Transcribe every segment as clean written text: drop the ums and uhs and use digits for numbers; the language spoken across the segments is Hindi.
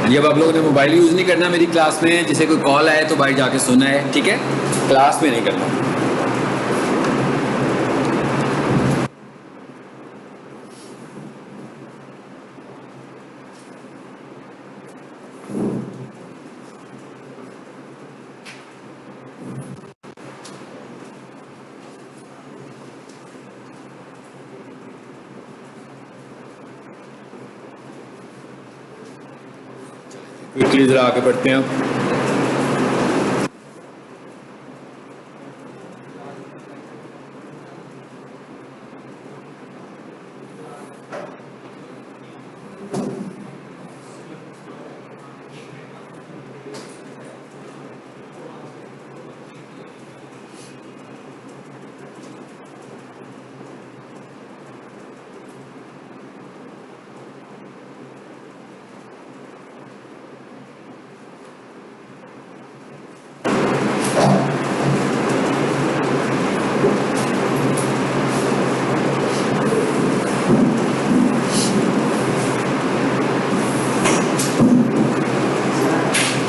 जब आप लोगों ने मोबाइल यूज़ नहीं करना मेरी क्लास में, जिसे कोई कॉल आए तो भाई जाके सुनना है, ठीक है? क्लास में नहीं करना। क्विकली ज़रा आगे बढ़ते हैं।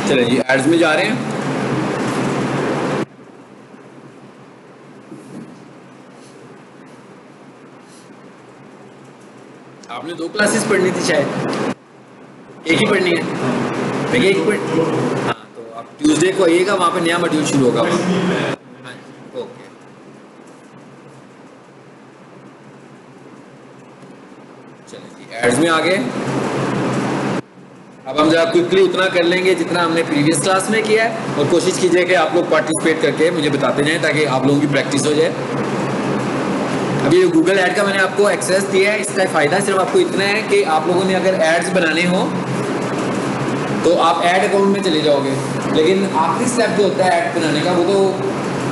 चलिए जी, एड्स में जा रहे हैं। आपने 2 क्लासेस पढ़नी थी शायद, एक ही पढ़नी है? मैं एक पढ़, हाँ, तो आप ट्यूसडे को आइएगा, वहाँ पे नया मॉड्यूल शुरू होगा। हाँ, ओके। चलिए जी, एड्स में आ गए। अब हम जरा क्विकली उतना कर लेंगे जितना हमने प्रीवियस क्लास में किया है, और कोशिश कीजिए कि आप लोग पार्टिसिपेट करके मुझे बताते जाएं ताकि आप लोगों की प्रैक्टिस हो जाए। अभी गूगल ऐड का मैंने आपको एक्सेस दिया है, इसका फ़ायदा सिर्फ आपको इतना है कि आप लोगों ने अगर एड्स बनाने हो तो आप ऐड अकाउंट में चले जाओगे, लेकिन आखिरी स्टेप जो होता है ऐड बनाने का वो तो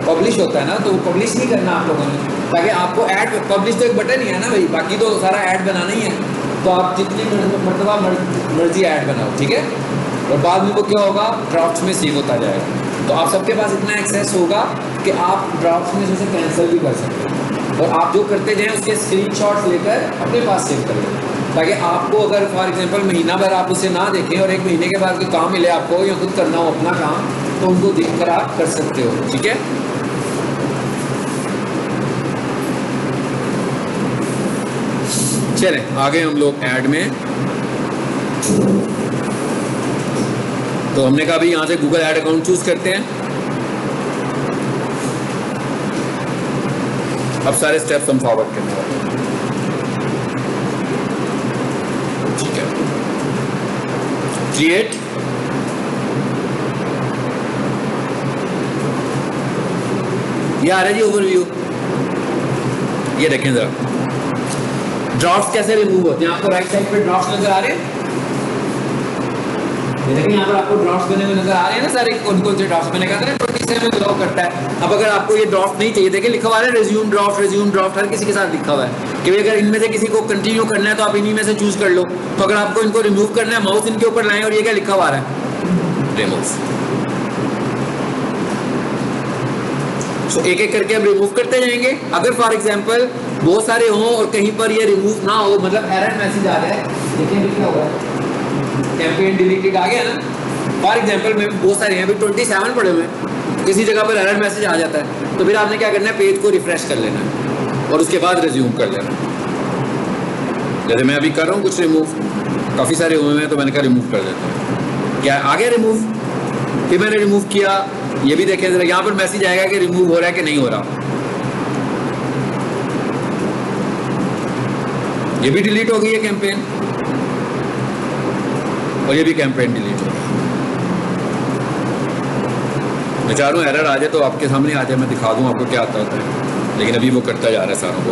पब्लिश होता है ना, तो पब्लिश नहीं करना आप लोगों ने, ताकि आपको ऐड पब्लिश तो एक बटन ही है ना भाई, बाकी तो सारा ऐड बनाना ही है। तो आप जितनी मरतबा मर्जी ऐड बनाओ, ठीक है? और बाद में वो क्या होगा, ड्राफ्ट्स में सेव होता जाएगा। तो आप सबके पास इतना एक्सेस होगा कि आप ड्राफ्ट्स में उसे कैंसिल भी कर सकते हैं, और आप जो करते जाएं उसके स्क्रीनशॉट्स लेकर अपने पास सेव कर लें, ताकि आपको अगर फॉर एग्जांपल महीना भर आप उसे ना देखें और 1 महीने के बाद कोई काम मिले आपको या खुद करना हो अपना काम, तो उनको देख कर आप कर सकते हो, ठीक है? चले आगे हम लोग ऐड में। तो हमने कहा भी यहाँ से गूगल ऐड अकाउंट चूज करते हैं। अब सारे स्टेप्स हम फॉरवर्ड करने वाले हैं, ठीक है? क्रिएट, ये आ रहा है जी ओवरव्यू, ये देखें जरा ड्राफ्ट्स कैसे रिमूव होते हैं। आपको राइट साइड पे ड्राफ्ट्स नजर आ रहे हैं, ये देखिए यहाँ पर आपको ड्राफ्ट्स बने हुए नजर आ रहे हैं ना सारे, कौन कौन से ड्राफ्ट्स मैंने कहा था 27 ग्रो करता है। अब अगर आपको ये ड्राफ्ट नहीं चाहिए, देखिए लिखा हुआ है रिज्यूम ड्राफ्ट हर किसी के साथ लिखा हुआ है कि अगर इनमें से किसी को कंटिन्यू करना है तो आप इन्हीं में से चूज कर लो। तो अगर आपको इनको रिमूव करना है, माउस इनके ऊपर लाएं और ये क्या लिखा हुआ है, रिमूव। तो एक एक करके हम रिमूव करते जाएंगे। अगर फॉर एग्जांपल बहुत सारे हों और कहीं पर ये रिमूव ना हो, मतलब एरर मैसेज आ रहा है, देखिए लिखा हुआ है कैंपेन डिलीटेड आ गया ना, फॉर एग्जांपल में बहुत सारे हैं, अभी 27 पड़े हुए हैं, किसी जगह पर एरर मैसेज आ जाता है, तो फिर आपने क्या करना है, पेज को रिफ्रेश कर लेना है और उसके बाद रिज्यूम कर लेना है। जैसे मैं अभी कर रहा हूँ कुछ रिमूव, काफ़ी सारे हुए हैं तो मैंने कहा रिमूव कर देता हूँ। क्या आ गया रिमूव? फिर मैंने रिमूव किया, ये भी देखें जरा, यहाँ पर मैसेज आएगा कि रिमूव हो रहा है कि नहीं हो रहा। ये भी डिलीट हो गई है कैंपेन, और ये भी कैंपेन डिलीट हो गई। मैं चाह रहा हूँ एरर आ जाए तो आपके सामने आ जाए, मैं दिखा दूँ आपको क्या आता होता है, लेकिन अभी वो करता जा रहा है सारों को।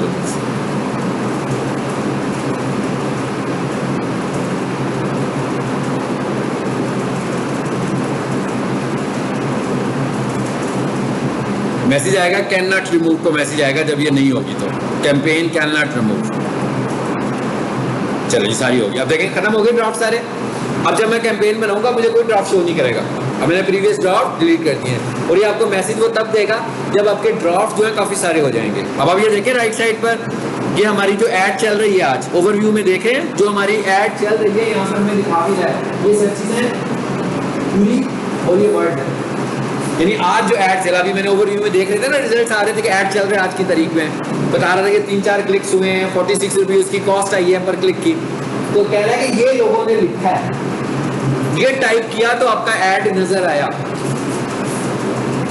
मैसेज आएगा कैन नॉट रिमूव को मैसेज आएगा जब ये नहीं होगी, तो कैंपेन कैन नॉट रिमूव। चलो ये सारी होगी। अब देखें खत्म हो गए ड्राफ्ट सारे। अब जब मैं कैंपेन बनाऊंगा मुझे कोई ड्राफ्ट शो नहीं करेगा, अब मैंने प्रीवियस ड्राफ्ट डिलीट कर दिए हैं, और ये आपको मैसेज वो तब देगा जब आपके ड्राफ्ट जो है काफ़ी सारे हो जाएंगे। अब आप ये देखें राइट साइड पर ये हमारी जो ऐड चल रही है आज ओवरव्यू में देखें, जो हमारी ऐड चल रही है यहाँ पर हमें दिखा भी रहा है, ये सब चीजें पूरी और ये वर्ड है। यानी आज जो ऐड चला, अभी मैंने ओवरव्यू में देख रहे थे ना, रिजल्ट आ रहे थे कि ऐड चल रहे हैं आज की तारीख में, बता रहा था कि 3-4 क्लिक्स हुए हैं, 46 रुपये उसकी कॉस्ट आई है पर क्लिक की। तो कह रहा है कि ये लोगों ने लिखा है, ये टाइप किया तो आपका ऐड नजर आया।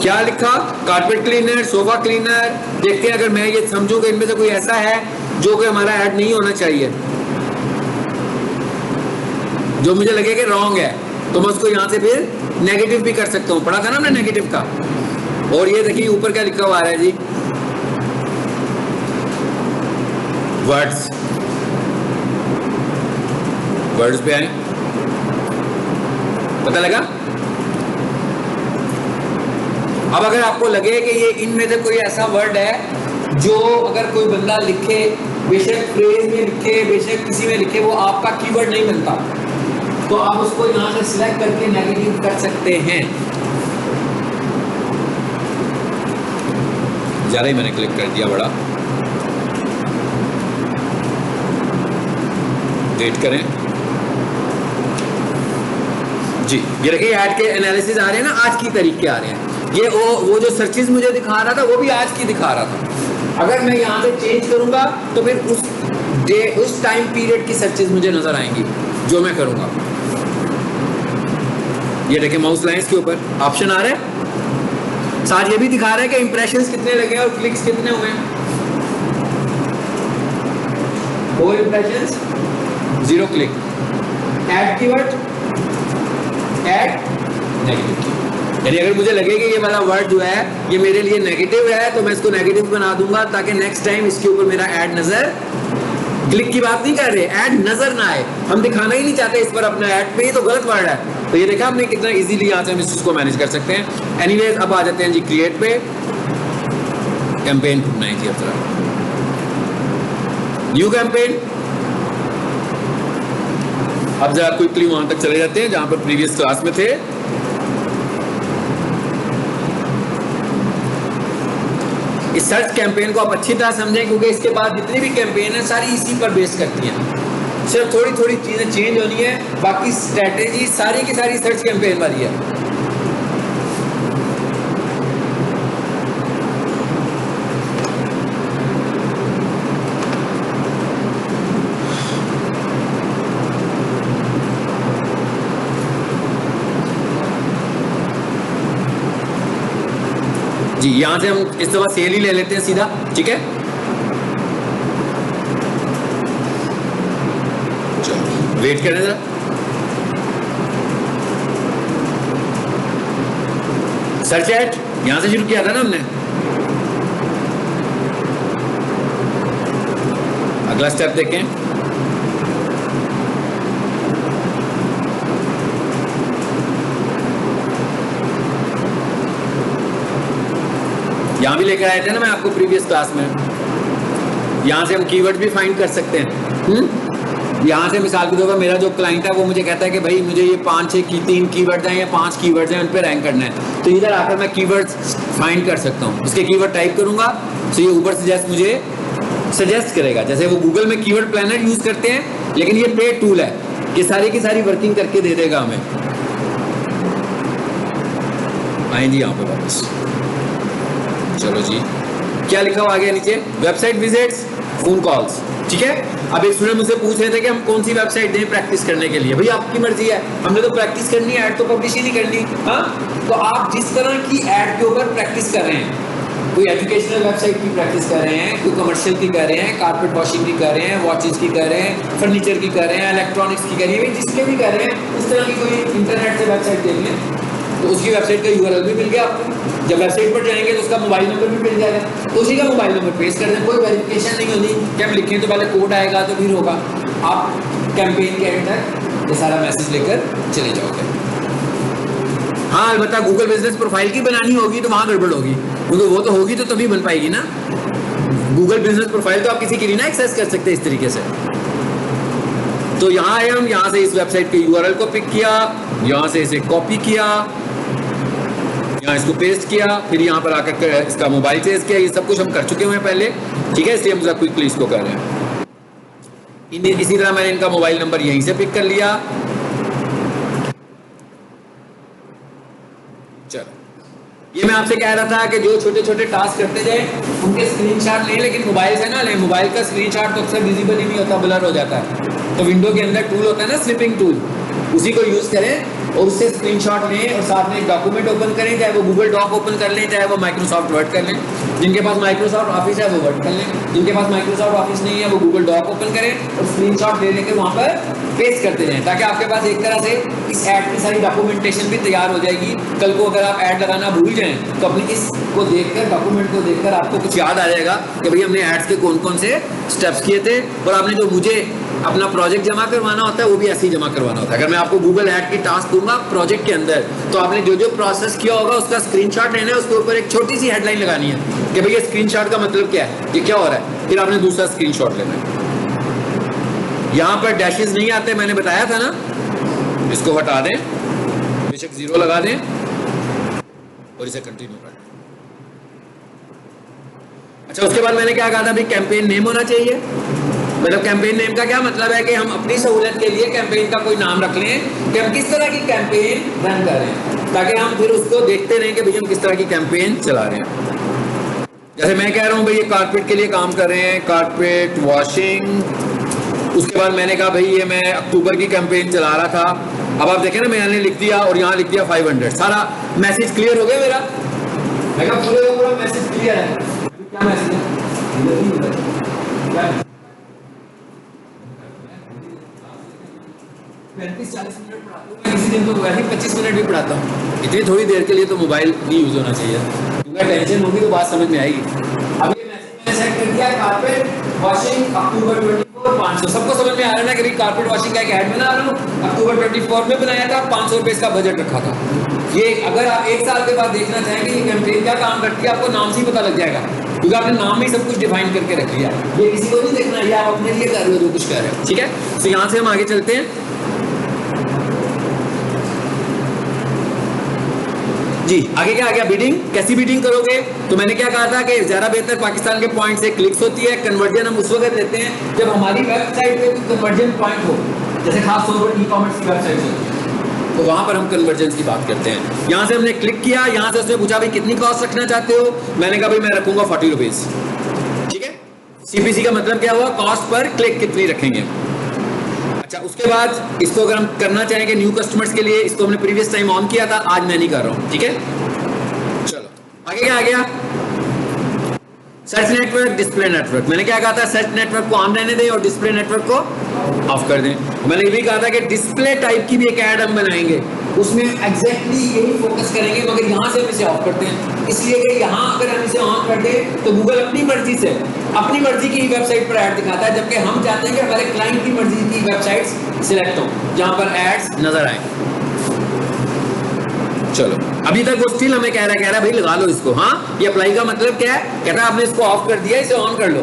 क्या लिखा? Carpet cleaner, sofa cleaner. देखते हैं अगर मैं ये समझूं कि इनमें से कोई ऐसा है जो कि हमारा ऐड नहीं होना चाहिए, जो मुझे लगे कि रॉन्ग है, तो मैं उसको यहां से फिर नेगेटिव भी कर सकता हूं। पढ़ा था ना हमने नेगेटिव का। और ये देखिए ऊपर क्या लिखा हुआ आ रहा है जी, वर्ड्स। वर्ड्स पे आए, पता लगा? अब अगर आपको लगे कि ये इनमें से कोई ऐसा वर्ड है जो अगर कोई बंदा लिखे, बेशक फ्रेज में लिखे, बेशक किसी में लिखे, वो आपका कीवर्ड नहीं बनता, तो आप उसको यहां से सिलेक्ट करके नेगेटिव कर सकते हैं। ज्यादा ही मैंने क्लिक कर दिया, बड़ा वेट करें जी। ये देखिए ऐड के एनालिसिस आ रहे हैं ना, आज की तारीख के आ रहे हैं। ये वो जो सर्चेस मुझे दिखा रहा था वो भी आज की दिखा रहा था। अगर मैं यहाँ से चेंज करूंगा तो फिर उस टाइम पीरियड की सर्चेस मुझे नजर आएंगी जो मैं करूंगा। ये देखिए माउस लाइंस के ऊपर ऑप्शन आ रहा है, साथ ये भी दिखा रहा है कि इंप्रेशंस कितने लगे और क्लिक्स कितने हुए। 4 impressions 0 click. Add keyword, add negative. यानी अगर मुझे लगे कि ये वाला वर्ड जो है ये मेरे लिए नेगेटिव है तो मैं इसको नेगेटिव बना दूंगा ताकि नेक्स्ट टाइम इसके ऊपर मेरा ऐड नजर, क्लिक की बात नहीं कर रहे, ऐड नजर ना आए। हम दिखाना ही नहीं चाहते इस पर अपना ऐड पे, ये तो गलत वर्ड है। तो ये देखा हमने कितना इजीली यहाँ से हम इस चीज को मैनेज कर सकते हैं। एनीवेज अब आ जाते हैं जी क्रिएट पे। कैंपेन ढूंढना है जी अब जरा, न्यू कैंपेन। अब जरा क्विकली वहां तक चले जाते हैं जहां पर प्रीवियस क्लास में थे। इस सर्च कैंपेन को आप अच्छी तरह समझें क्योंकि इसके बाद जितनी भी कैंपेन है सारी इसी पर बेस करती हैं। सिर्फ थोड़ी थोड़ी चीजें चेंज होनी है, बाकी स्ट्रेटेजी सारी की सारी सर्च कैंपेन वाली है। जी यहां से हम इस दफा सेल ही ले लेते हैं सीधा, ठीक है। चलो वेट करें जरा। सर्च ऐड यहां से शुरू किया था ना हमने। अगला स्टेप देखें। यहां भी लेकर आए थे ना मैं आपको प्रीवियस क्लास में। यहां से हम कीवर्ड भी फाइंड कर सकते हैं। यहां से मिसाल के तौर पर मेरा जो क्लाइंट है वो मुझे कहता है कि भाई मुझे ये 3 कीवर्ड्स हैं या 5 कीवर्ड्स हैं, उन पे रैंक करना है। तो इधर आकर मैं कीवर्ड्स फाइंड कर सकता हूँ। इसके कीवर्ड टाइप करूंगा तो ये ऊपर सजेस्ट मुझे सजेस्ट करेगा। जैसे वो गूगल में कीवर्ड प्लानर यूज करते हैं, लेकिन ये पेड टूल है, ये सारी की सारी वर्किंग करके दे देगा हमें। आए जी यहाँ पे वापस। चलो जी क्या लिखा हुआ आगे नीचे, वेबसाइट विजिट्स, फोन कॉल्स, ठीक है। अब एक स्टूडेंट मुझसे पूछ रहे थे कि हम कौन सी वेबसाइट दें प्रैक्टिस करने के लिए। भाई आपकी मर्जी है, हमने तो प्रैक्टिस करनी है, ऐड तो पब्लिश ही नहीं करनी। हाँ तो आप जिस तरह की ऐड के ऊपर प्रैक्टिस कर रहे हैं, कोई एजुकेशनल वेबसाइट की प्रैक्टिस कर रहे हैं, कोई कमर्शियल की कर रहे हैं, कारपेट वॉशिंग की कर रहे हैं, वॉचेस की कर रहे हैं, फर्नीचर की कर रहे हैं, इलेक्ट्रॉनिक्स की कर रहे हैं, जिसके भी कर रहे हैं उस तरह की कोई इंटरनेट से वेबसाइट देख लें तो उसकी वेबसाइट का यूआरएल भी मिल गया आपको। जब वेबसाइट पर जाएंगे तो उसका मोबाइल नंबर भी मिल जाएगा, तो उसी का मोबाइल नंबर पेश कर दें। कोई वेरिफिकेशन नहीं होती कि हम लिखें तो पहले कोड आएगा तो फिर होगा। आप कैंपेन के एंड तक ये सारा मैसेज लेकर चले जाओगे। हाँ अलबत्ता गूगल बिजनेस प्रोफाइल की बनानी होगी तो वहां गड़बड़ होगी, क्योंकि वो तो होगी तो तभी बन पाएगी ना। गूगल बिजनेस प्रोफाइल तो आप किसी की ना एक्सेस कर सकते हैं इस तरीके से। तो यहाँ आए हम, यहाँ से इस वेबसाइट के यूआरएल को पिक किया, यहाँ से इसे कॉपी किया, यहाँ इसको पेस्ट किया, फिर यहाँ पर आकर इसका मोबाइल चेंज किया, ये सब कुछ हम कर चुके हुए हैं पहले, ठीक है, इसलिए हम क्विकली इसको कर रहे हैं। इसी तरह मैंने इनका मोबाइल नंबर यहीं से पिक कर लिया। चलो, ये मैं आपसे कह रहा था कि जो छोटे छोटे टास्क करते जाए उनके स्क्रीनशॉट लें, लेकिन मोबाइल से ना लें। मोबाइल का स्क्रीनशॉट तो अक्सर विजिबल ही नहीं होता, ब्लर हो जाता है। तो विंडो के अंदर टूल होता है ना, स्निपिंग टूल, उसी को यूज करें और उससे स्क्रीनशॉट लें और साथ में एक डॉक्यूमेंट ओपन करें, चाहे वो गूगल डॉक ओपन कर लें, चाहे वो माइक्रोसॉफ्ट वर्ड कर लें। जिनके पास माइक्रोसॉफ्ट ऑफिस है वो वर्ड कर लें, जिनके पास माइक्रोसॉफ्ट ऑफिस नहीं है वो गूगल डॉक ओपन करें और स्क्रीनशॉट ले लेकर वहाँ पर पेस्ट करते जाएं, ताकि आपके पास एक तरह से इस ऐड की सारी डॉक्यूमेंटेशन भी तैयार हो जाएगी। कल को अगर आप ऐड लगाना भूल जाएं तो अपनी इसको देखकर, डॉक्यूमेंट को देखकर आपको कुछ याद आ जाएगा कि भाई हमने ऐड्स के कौन कौन से स्टेप्स किए थे, और आपने जो मुझे अपना प्रोजेक्ट जमा करवाना होता है वो भी ऐसे ही जमा करवाना होता है। अगर मैं आपको गूगल ऐड की टास्क दूंगा प्रोजेक्ट के अंदर, तो आपने जो जो प्रोसेस किया होगा उसका स्क्रीनशॉट लेना है, उसके ऊपर एक छोटी सी हेडलाइन लगानी है कि भैया स्क्रीनशॉट का मतलब क्या है, ये क्या हो रहा है, फिर आपने दूसरा स्क्रीनशॉट लेना है। यहाँ पर डैशेस नहीं आते, मैंने बताया था ना, इसको हटा दें, बेशक 0 लगा दें और इसे कंटिन्यू कर दें। अच्छा, उसके बाद मैंने क्या कहा था, भाई कैंपेन नेम होना चाहिए। मतलब कैंपेन नेम का क्या मतलब है कि हम अपनी सहूलियत के लिए कैंपेन का कोई नाम रख लें कि हम किस तरह की कैंपेन रन कर रहे हैं, ताकि हम फिर उसको देखते रहें कि भाई हम किस तरह की कैंपेन चला रहे हैं। जैसे मैं कह रहा हूँ भाई ये कारपेट के लिए काम कर रहे हैं, कारपेट वॉशिंग। उसके बाद मैंने कहा भाई ये मैं अक्टूबर की कैंपेन चला रहा था। अब आप देखें ना, मैंने लिख दिया और यहाँ लिख दिया 500। सारा मैसेज क्लियर हो गया मेरा, मैं कहा पूरा मैसेज क्लियर है। क्या मैसेज है? क्या 35-40 मिनट पढ़ाता हूँ मैं, किसी दिन तो वैसे 25 मिनट भी पढ़ाता हूँ। इतनी थोड़ी देर के लिए तो मोबाइल नहीं यूज होना चाहिए, क्योंकि टेंशन होगी तो बात समझ में आएगी। अब ये मैसेज मैंने सेट कर दिया है, कारपेट वॉशिंग अक्टूबर 24 500। सबको समझ में आ रहा है ना कि कारपेट वॉशिंग का एक ऐड बना रहा हूँ, अक्टूबर 24 में बनाया था, 500 रुपए इसका बजट रखा था। ये अगर आप 1 साल के बाद देखना चाहेंगे ये कैंपेन क्या काम करती है, आपको नाम से ही पता लग जाएगा, क्योंकि आपने नाम में सब कुछ डिफाइन करके रख लिया। ये किसी को नहीं देखना, ये आप अपने लिए कर रहे हो जो कुछ कर रहे हो, ठीक है। तो यहाँ से हम आगे चलते हैं जी। आगे क्या आ गया, बीडिंग। कैसी बीडिंग करोगे? तो मैंने क्या कहा था कि ज़्यादा बेहतर पाकिस्तान के पॉइंट से क्लिक्स होती है। कन्वर्जन हम उस वक्त लेते हैं जब हमारी वेबसाइट पे कोई कन्वर्जन पॉइंट हो, जैसे खास तौर पर ई कॉमर्स की वेबसाइट होती है, तो वहां पर हम कन्वर्जन की बात करते हैं। यहाँ से हमने क्लिक किया, यहाँ से उसने पूछा भाई कितनी कॉस्ट रखना चाहते हो, मैंने कहा भाई मैं रखूंगा 40 रुपीज, ठीक है। सीपीसी का मतलब क्या हुआ, कॉस्ट पर क्लिक कितनी रखेंगे। अच्छा, उसके बाद इसको अगर हम करना चाहेंगे न्यू कस्टमर्स के लिए, इसको हमने प्रीवियस टाइम ऑन किया था, आज मैं नहीं कर रहा हूं, ठीक है। चलो आगे क्या आ गया, सर्च नेटवर्क, डिस्प्ले नेटवर्क। मैंने क्या कहा था, सर्च नेटवर्क को ऑन रहने दें और डिस्प्ले नेटवर्क को ऑफ कर दें। मैंने ये भी कहा था कि डिस्प्ले टाइप की भी एक ऐड हम बनाएंगे, उसमें एग्जैक्टली यही फोकस करेंगे, मगर यहाँ से हम इसे ऑफ करते हैं, इसलिए कि यहाँ अगर हम इसे ऑन कर दें तो गूगल अपनी मर्जी से अपनी मर्जी की वेबसाइट पर ऐड दिखाता है, जबकि हम चाहते हैं कि हमारे क्लाइंट की मर्जी की वेबसाइट्स सिलेक्ट हो जहाँ पर एड्स नजर आए। चलो, अभी तक वो स्टिल हमें कह रहा है भाई लगा लो इसको। हाँ, ये अप्लाई का मतलब क्या है, कहता है आपने इसको ऑफ कर दिया, इसे ऑन कर लो,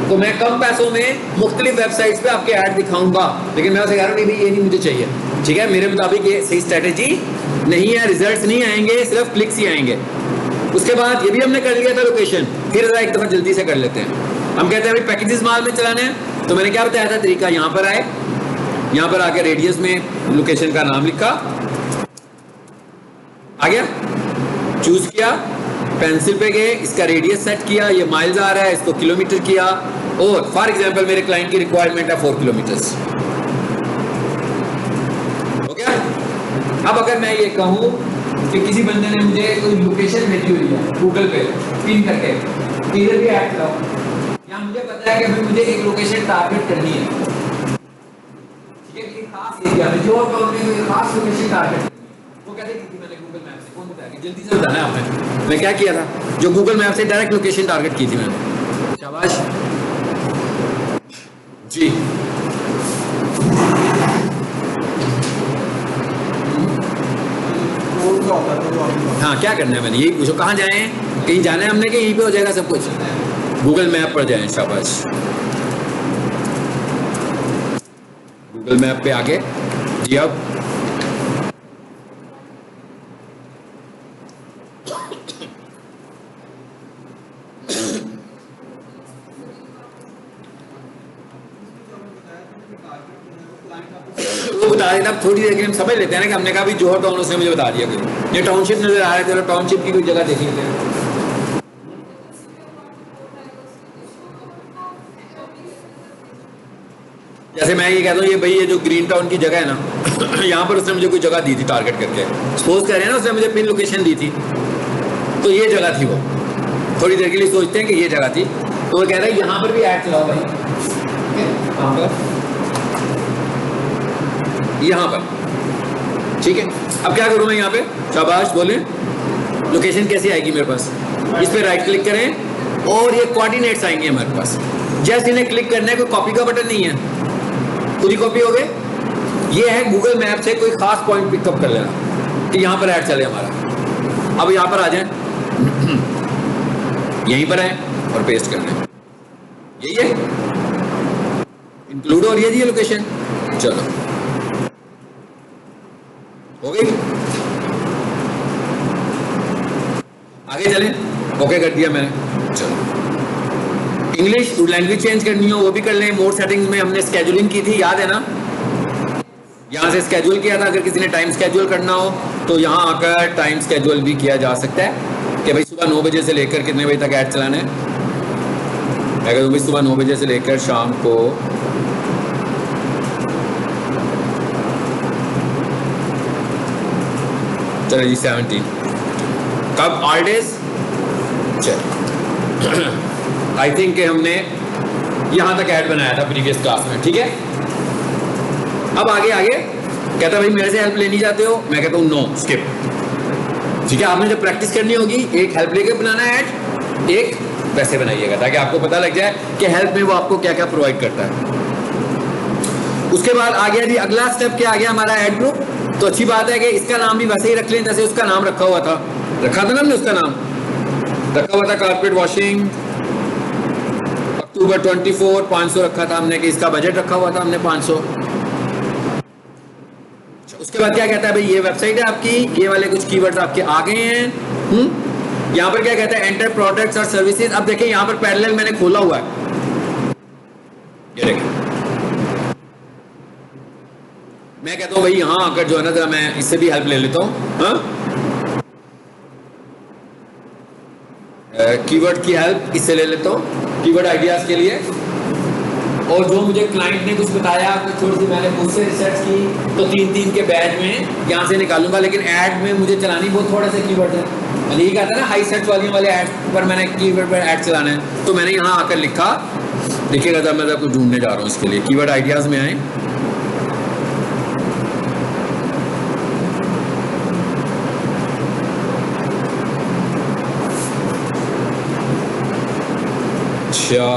तो मैं कम पैसों में मुख्तलिफ वेबसाइट्स पे आपके ऐड दिखाऊंगा। लेकिन मैं उसे कह रहा हूँ नहीं भाई ये नहीं मुझे चाहिए, ठीक है, मेरे मुताबिक ये सही स्ट्रेटेजी नहीं है, रिजल्ट्स नहीं आएंगे, सिर्फ क्लिक्स ही आएंगे। उसके बाद ये भी हमने कर लिया था लोकेशन, फिर एक दफा जल्दी से कर लेते हैं। हम कहते हैं भाई पैकेजेस माल में चलाने हैं, तो मैंने क्या बताया था तरीका, यहाँ पर आए, यहाँ पर आके रेडियस में लोकेशन का नाम लिखा, आ गया, चूज किया, पेंसिल पे गए, इसका रेडियस सेट किया, ये माइल्स आ रहा है, इसको किलोमीटर किया, और फॉर एग्जांपल मेरे क्लाइंट की रिक्वायरमेंट है 4 किलोमीटर्स, हो गया। अब अगर मैं ये कहूं कि किसी बंदे ने मुझे कोई लोकेशन भेजी हुई है गूगल पे पिन करके, इधर भी ऐड कराओ, या मुझे पता है कि भाई मुझे एक लोकेशन टारगेट करनी है, ठीक है, एक खास एरिया में जो खास लोकेशन टारगेट, वो कैसे की थी मैंने गूगल मैप से, कौन बताया, जल्दी से बताना है आपने। मैं क्या किया था, जो गूगल मैप से डायरेक्ट लोकेशन टारगेट की थी मैंने, शाबाश जी। हाँ, क्या करना है मैंने यही पूछो, कहाँ जाएं, कहीं जाना है हमने कि यहीं पे हो जाएगा सब कुछ, गूगल मैप पर जाएं, शाबाश। गूगल मैप पे आके जी, अब वो बता देना थोड़ी देर के लिए हम समझ लेते हैं ना कि हमने कहा भी जोहर टाउन उसने मुझे बता दिया कोई ये टाउनशिप नजर आ रहा है, चलो टाउनशिप की कोई जगह देख लेते हैं। जैसे मैं ये कहता हूँ ये भाई ये जो ग्रीन टाउन की जगह है ना यहाँ पर उसने मुझे कोई जगह दी थी टारगेट करके, सपोज कर रहे हैं ना उसने मुझे पिन लोकेशन दी थी, तो ये जगह थी वो, थोड़ी देर के लिए सोचते हैं कि ये जगह थी, तो वो कह रहा है यहाँ पर भी ऐड चलाओ भाई, कहाँ पर, यहाँ पर, ठीक है। अब क्या करूँ मैं यहाँ पे, शाबाश बोले, लोकेशन कैसी आएगी मेरे पास, इस पर राइट क्लिक करें और ये कोऑर्डिनेट्स आएंगे हमारे पास, जैसे इन्हें क्लिक करना है, कोई कॉपी का बटन नहीं है, पूरी कॉपी हो गई। ये है गूगल मैप से कोई खास पॉइंट पिकअप कर लेना कि यहाँ पर ऐड चले हमारा। अब यहाँ पर आ जाए, यहीं पर आए और पेस्ट कर दें, यही है, इंक्लूड हो रही है जी ये लोकेशन। चलो हो गई, आगे चलें, ओके कर दिया मैंने। चलो इंग्लिश लैंग्वेज चेंज करनी हो वो भी कर लें। मोड सेटिंग्स में हमने स्केजुलिंग की थी, याद है ना, यहाँ से स्केड्यूल किया था। अगर किसी ने टाइम स्केड्यूल करना हो तो यहाँ आकर टाइम स्केड्यूल भी किया जा सकता है कि भाई सुबह 9 बजे से लेकर कितने बजे तक ऐड चलाना है। मैं कहता हूँ भाई सुबह 9 बजे से लेकर शाम को चलो जी 17 कब, ऑल डेज। चल आई थिंक हमने यहाँ तक ऐड बनाया था प्रीवियस क्लास में, ठीक है। अब आगे कहता भाई मेरे से हेल्प लेनी चाहते हो, मैं कहता हूँ नो, स्किप, ठीक है। आपने जब प्रैक्टिस करनी होगी एक हेल्प लेके बनाना है ऐड, एक वैसे बनाइएगा ताकि आपको पता लग जाए कि हेल्प में वो आपको क्या क्या प्रोवाइड करता है। उसके बाद आ गया जी अगला स्टेप, क्या आ गया हमारा ऐड ग्रुप। तो अच्छी बात है कि इसका नाम भी वैसे ही रख लें जैसे उसका नाम रखा हुआ था, रखा था ना हमने, उसका नाम रखा हुआ था कारपेट वॉशिंग अक्टूबर 24 500 रखा था हमने, कि इसका बजट रखा हुआ था हमने 500। उसके बाद क्या कहता है भाई ये वेबसाइट है आपकी, ये वाले कुछ कीवर्ड्स आपके आ गए हैं। यहाँ पर क्या कहता है एंटर प्रोडक्ट्स और सर्विसेज। अब देखें यहाँ पर पैरेलल मैंने खोला हुआ है, ये देखें, मैं कहता हूँ भाई यहाँ आकर जो है ना जरा मैं इससे भी हेल्प ले लेता हूँ, कीवर्ड की हेल्प इससे ले लेता हूँ कीवर्ड आइडियाज के लिए। और जो मुझे क्लाइंट ने कुछ बताया, कुछ थोड़ी सी मैंने मुझसे रिसर्च की, तो 3-3 के बैच में यहाँ से निकालूंगा। लेकिन ऐड में मुझे चलानी बहुत थोड़े से कीवर्ड है, मैंने यही कहा था ना हाई सर्च वॉल्यूम वाले ऐड पर मैंने कीवर्ड पर ऐड चलाना है, तो मैंने यहाँ आकर लिखा, देखिएगा जब मैं कुछ ढूंढने जा रहा हूँ इसके लिए। कीवर्ड आइडियाज में आए,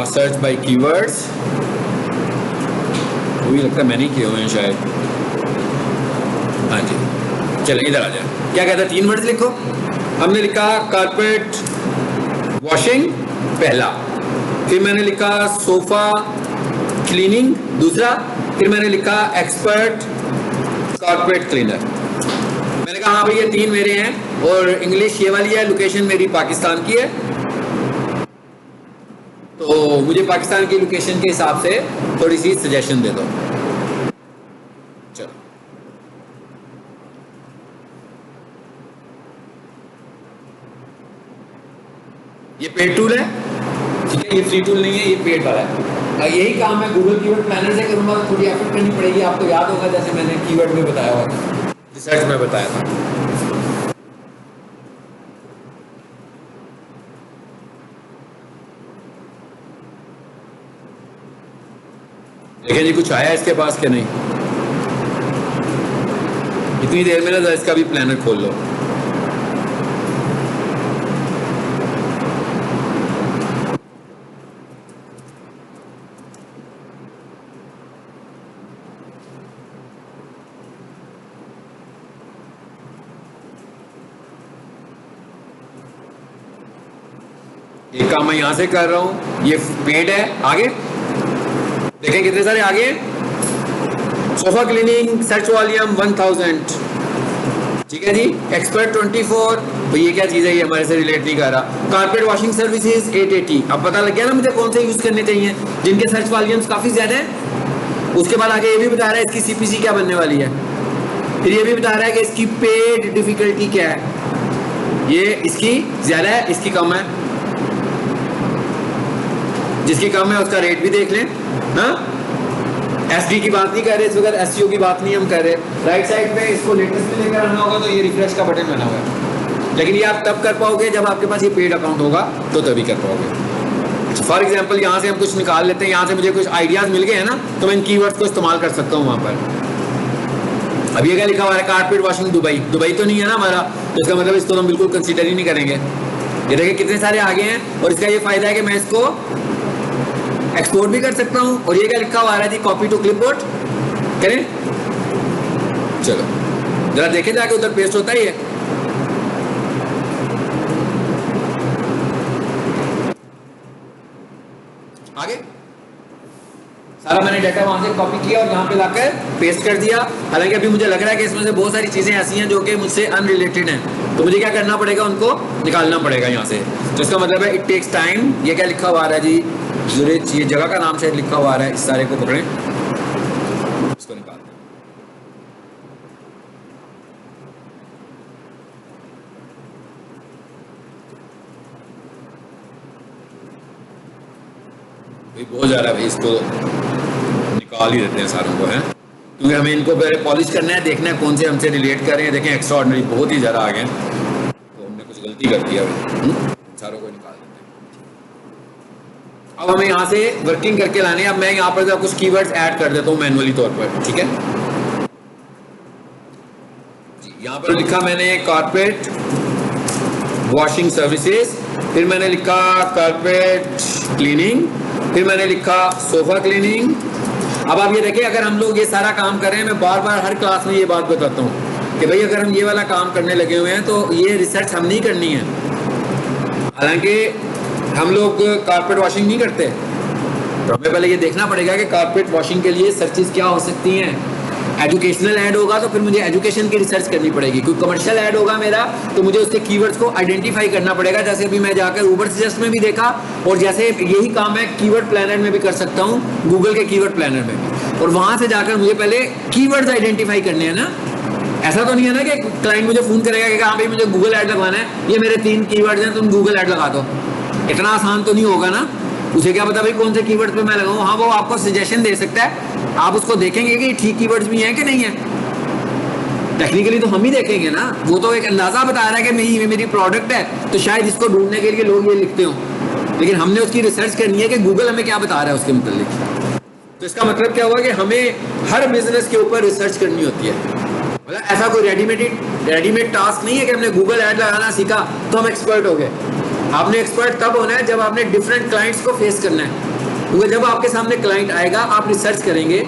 सर्च बाय कीवर्ड्स, मुझे लगता है मैंने किए हुए हैं शायद, हाँ जी। चलिए इधर आ जाए, क्या कहता है 3 वर्ड्स लिखो। हमने लिखा कारपेट वॉशिंग पहला, फिर मैंने लिखा सोफा क्लीनिंग दूसरा, फिर मैंने लिखा एक्सपर्ट कारपेट क्लीनर। मैंने कहा हाँ भाई ये 3 मेरे हैं, और इंग्लिश ये वाली है, लोकेशन मेरी पाकिस्तान की है, तो मुझे पाकिस्तान की लोकेशन के हिसाब से थोड़ी सी सजेशन दे दो। चलो ये पेड टूल है, ठीक है, ये फ्री टूल नहीं है, ये पेड वाला है। यही काम मैं गूगल कीवर्ड प्लानर से करूंगा, तो थोड़ी एफर्ट करनी पड़ेगी। आपको याद होगा जैसे मैंने कीवर्ड में बताया हुआ था, रिसर्च में बताया था। देखिए जी कुछ आया इसके पास क्या नहीं, इतनी देर में ना इसका भी प्लानर खोल लो। ये काम मैं यहां से कर रहा हूं, ये पेड है। आगे देखें कितने सारे आगे, सोफा क्लीनिंग सर्च वॉल्यूम 1000, ठीक है जी। एक्सपर्ट 24, तो ये क्या चीज़ है, ये हमारे से रिलेट नहीं कर रहा। Carpet washing services 880। अब पता लग गया ना मुझे कौन से यूज़ करने चाहिए जिनके सर्च वॉल्यूम्स काफ़ी ज़्यादा हैं। उसके बाद आगे ये भी बता रहा है इसकी सीपीसी क्या बनने वाली है, फिर ये भी बता रहा है कि इसकी पेड डिफिकल्टी क्या है, ये इसकी ज्यादा है इसकी कम है, जिसकी कम है उसका रेट भी देख लें। हाँ, एसडी की बात नहीं कर रहे इस वक्त, एसईओ की बात नहीं हम कर रहे। राइट साइड पे इसको लेटेस्ट में लेकर आना होगा तो ये रिफ्रेश का बटन बना हुआ है, लेकिन ये आप तब कर पाओगे जब आपके पास ये पेड अकाउंट होगा तो तभी कर पाओगे। फॉर एग्जाम्पल यहाँ से हम कुछ निकाल लेते हैं, यहाँ से मुझे कुछ आइडियाज मिल गए हैं ना, तो मैं इन कीवर्ड्स को इस्तेमाल कर सकता हूँ वहाँ पर। अब ये क्या लिखा हुआ है, कारपेट वॉशिंग दुबई, दुबई तो नहीं है ना हमारा, तो इसका मतलब इसको हम बिल्कुल कंसीडर ही नहीं करेंगे। ये देखिए कितने सारे आगे हैं, और इसका ये फायदा है कि मैं इसको एक्सपोर्ट भी कर सकता हूं। और ये क्या लिखा हुआ है जी, कॉपी टू क्लिपबोर्ड करें, चलो जरा देखें जाके उधर पेस्ट होता ही है। आगे सारा मैंने डाटा वहां से कॉपी किया और यहाँ पे लाकर पेस्ट कर दिया। हालांकि अभी मुझे लग रहा है कि इसमें से बहुत सारी चीजें ऐसी हैं जो कि मुझसे अनरिलेटेड हैं, तो मुझे क्या करना पड़ेगा, उनको निकालना पड़ेगा यहाँ से। तो इसका मतलब है इट टेक्स टाइम। ये क्या लिखा हुआ है जी, ज़ूरिच, ये जगह का नाम शायद लिखा हुआ है, इस सारे को पकड़ें, इसको निकाल दें। बहुत ज़्यादा भाई, इसको निकाल ही देते हैं सारों को, हैं, क्योंकि हमें इनको पहले पॉलिश करना है, देखना है कौन से हमसे रिलेट कर रहे हैं। देखें एक्स्ट्रा ऑर्डिनरी बहुत ही ज़्यादा आ गए, तो हमने कुछ गलती कर दिया, सारों को निकाल देते हैं। अब हमें यहाँ से वर्किंग करके लाने हैं। अब मैं यहाँ पर कुछ कीवर्ड्स ऐड कर देता हूँ मैनुअली तौर पर, ठीक है जी। यहाँ पर लिखा मैंने कारपेट वॉशिंग सर्विसेज, फिर मैंने लिखा कारपेट क्लीनिंग, फिर मैंने लिखा सोफा क्लीनिंग। अब आप ये देखिए, अगर हम लोग ये सारा काम कर रहे हैं, मैं बार बार हर क्लास में ये बात बताता हूँ कि भाई अगर हम ये वाला काम करने लगे हुए हैं तो ये रिसर्च हम नहीं करनी है। हालांकि हम लोग कारपेट वॉशिंग नहीं करते, तो हमें पहले ये देखना पड़ेगा कि कारपेट वॉशिंग के लिए सर्चेस क्या हो सकती हैं। एजुकेशनल ऐड होगा तो फिर मुझे एजुकेशन की रिसर्च करनी पड़ेगी। कोई कमर्शियल ऐड होगा मेरा तो मुझे उसके कीवर्ड्स को आइडेंटिफाई करना पड़ेगा। जैसे अभी मैं जाकर ऊबर सजेस्ट में भी देखा, और जैसे यही काम मैं कीवर्ड प्लानर में भी कर सकता हूँ, गूगल के कीवर्ड प्लानर में भी। और वहां से जाकर मुझे पहले कीवर्ड्स आइडेंटिफाई करने हैं ना। ऐसा तो नहीं है ना कि क्लाइंट मुझे फोन करेगा कि हाँ भाई मुझे गूगल ऐड लगवाना है, ये मेरे 3 कीवर्ड्स हैं, तुम गूगल ऐड लगा दो। इतना आसान तो नहीं होगा ना। उसे क्या पता भाई कौन से कीवर्ड्स पे मैं लगाऊं। हाँ, वो आपको सजेशन दे सकता है, आप उसको देखेंगे कि ठीक कीवर्ड्स भी हैं कि नहीं है। टेक्निकली तो हम ही देखेंगे ना, वो तो एक अंदाजा बता रहा है कि नहीं ये मेरी प्रोडक्ट है, तो शायद इसको ढूंढने के लिए लोग ये लिखते हो, लेकिन हमने उसकी रिसर्च करनी है कि गूगल हमें क्या बता रहा है उसके मुताबिक। तो इसका मतलब क्या हुआ कि हमें हर बिजनेस के ऊपर रिसर्च करनी होती है। मतलब ऐसा कोई रेडीमेड टास्क नहीं है कि हमने गूगल ऐड लगाना सीखा तो हम एक्सपर्ट हो गए। आपने एक्सपर्ट तब होना है जब आपने डिफरेंट क्लाइंट्स को फेस करना है, क्योंकि जब आपके सामने क्लाइंट आएगा आप रिसर्च करेंगे,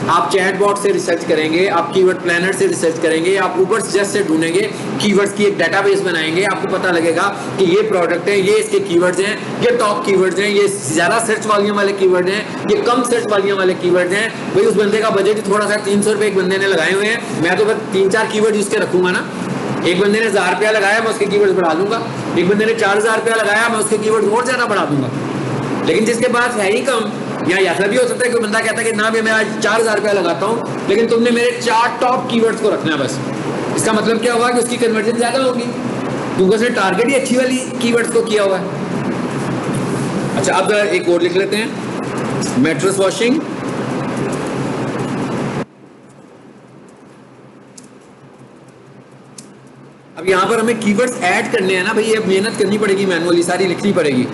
आप चैटबॉट से रिसर्च करेंगे, आप कीवर्ड प्लानर से रिसर्च करेंगे, आप ऊबर सजेस्ट से ढूंढेंगे, कीवर्ड्स की एक डेटाबेस बनाएंगे, आपको पता लगेगा कि ये प्रोडक्ट है, ये इसके कीवर्ड्स हैं, ये टॉप कीवर्ड्स हैं, ये ज्यादा सर्च वॉल्यूम वाले कीवर्ड हैं, ये कम सर्च वॉल्यूम वाले कीवर्ड्स हैं। भाई उस बंदे का बजट थोड़ा सा 300 रुपये एक बंदे ने लगाए हुए हैं, मैं तो बस 3-4 कीवर्ड उसके रखूंगा ना। एक बंदे ने 1000 रुपया लगाया, मैं उसके कीवर्ड्स बढ़ा दूंगा। एक बंदे ने 4000 रुपया लगाया, मैं उसके कीवर्ड्स और ज्यादा बढ़ा दूंगा। लेकिन जिसके पास है ही कम, या ऐसा भी हो सकता है कि बंदा कहता है कि ना भी मैं आज 4000 रुपया लगाता हूँ, लेकिन तुमने मेरे 4 टॉप कीवर्ड्स को रखना है बस। इसका मतलब क्या होगा कि उसकी कन्वर्जन ज्यादा होगी, क्योंकि उसने टारगेट ही अच्छी वाली कीवर्ड्स को किया हुआ है। अच्छा, अब एक और लिख लेते हैं, मैट्रेस वॉशिंग। अब यहाँ पर हमें कीवर्ड्स ऐड करने हैं ना भाई, ये मेहनत करनी पड़ेगी, मैनुअली सारी लिखनी पड़ेगी।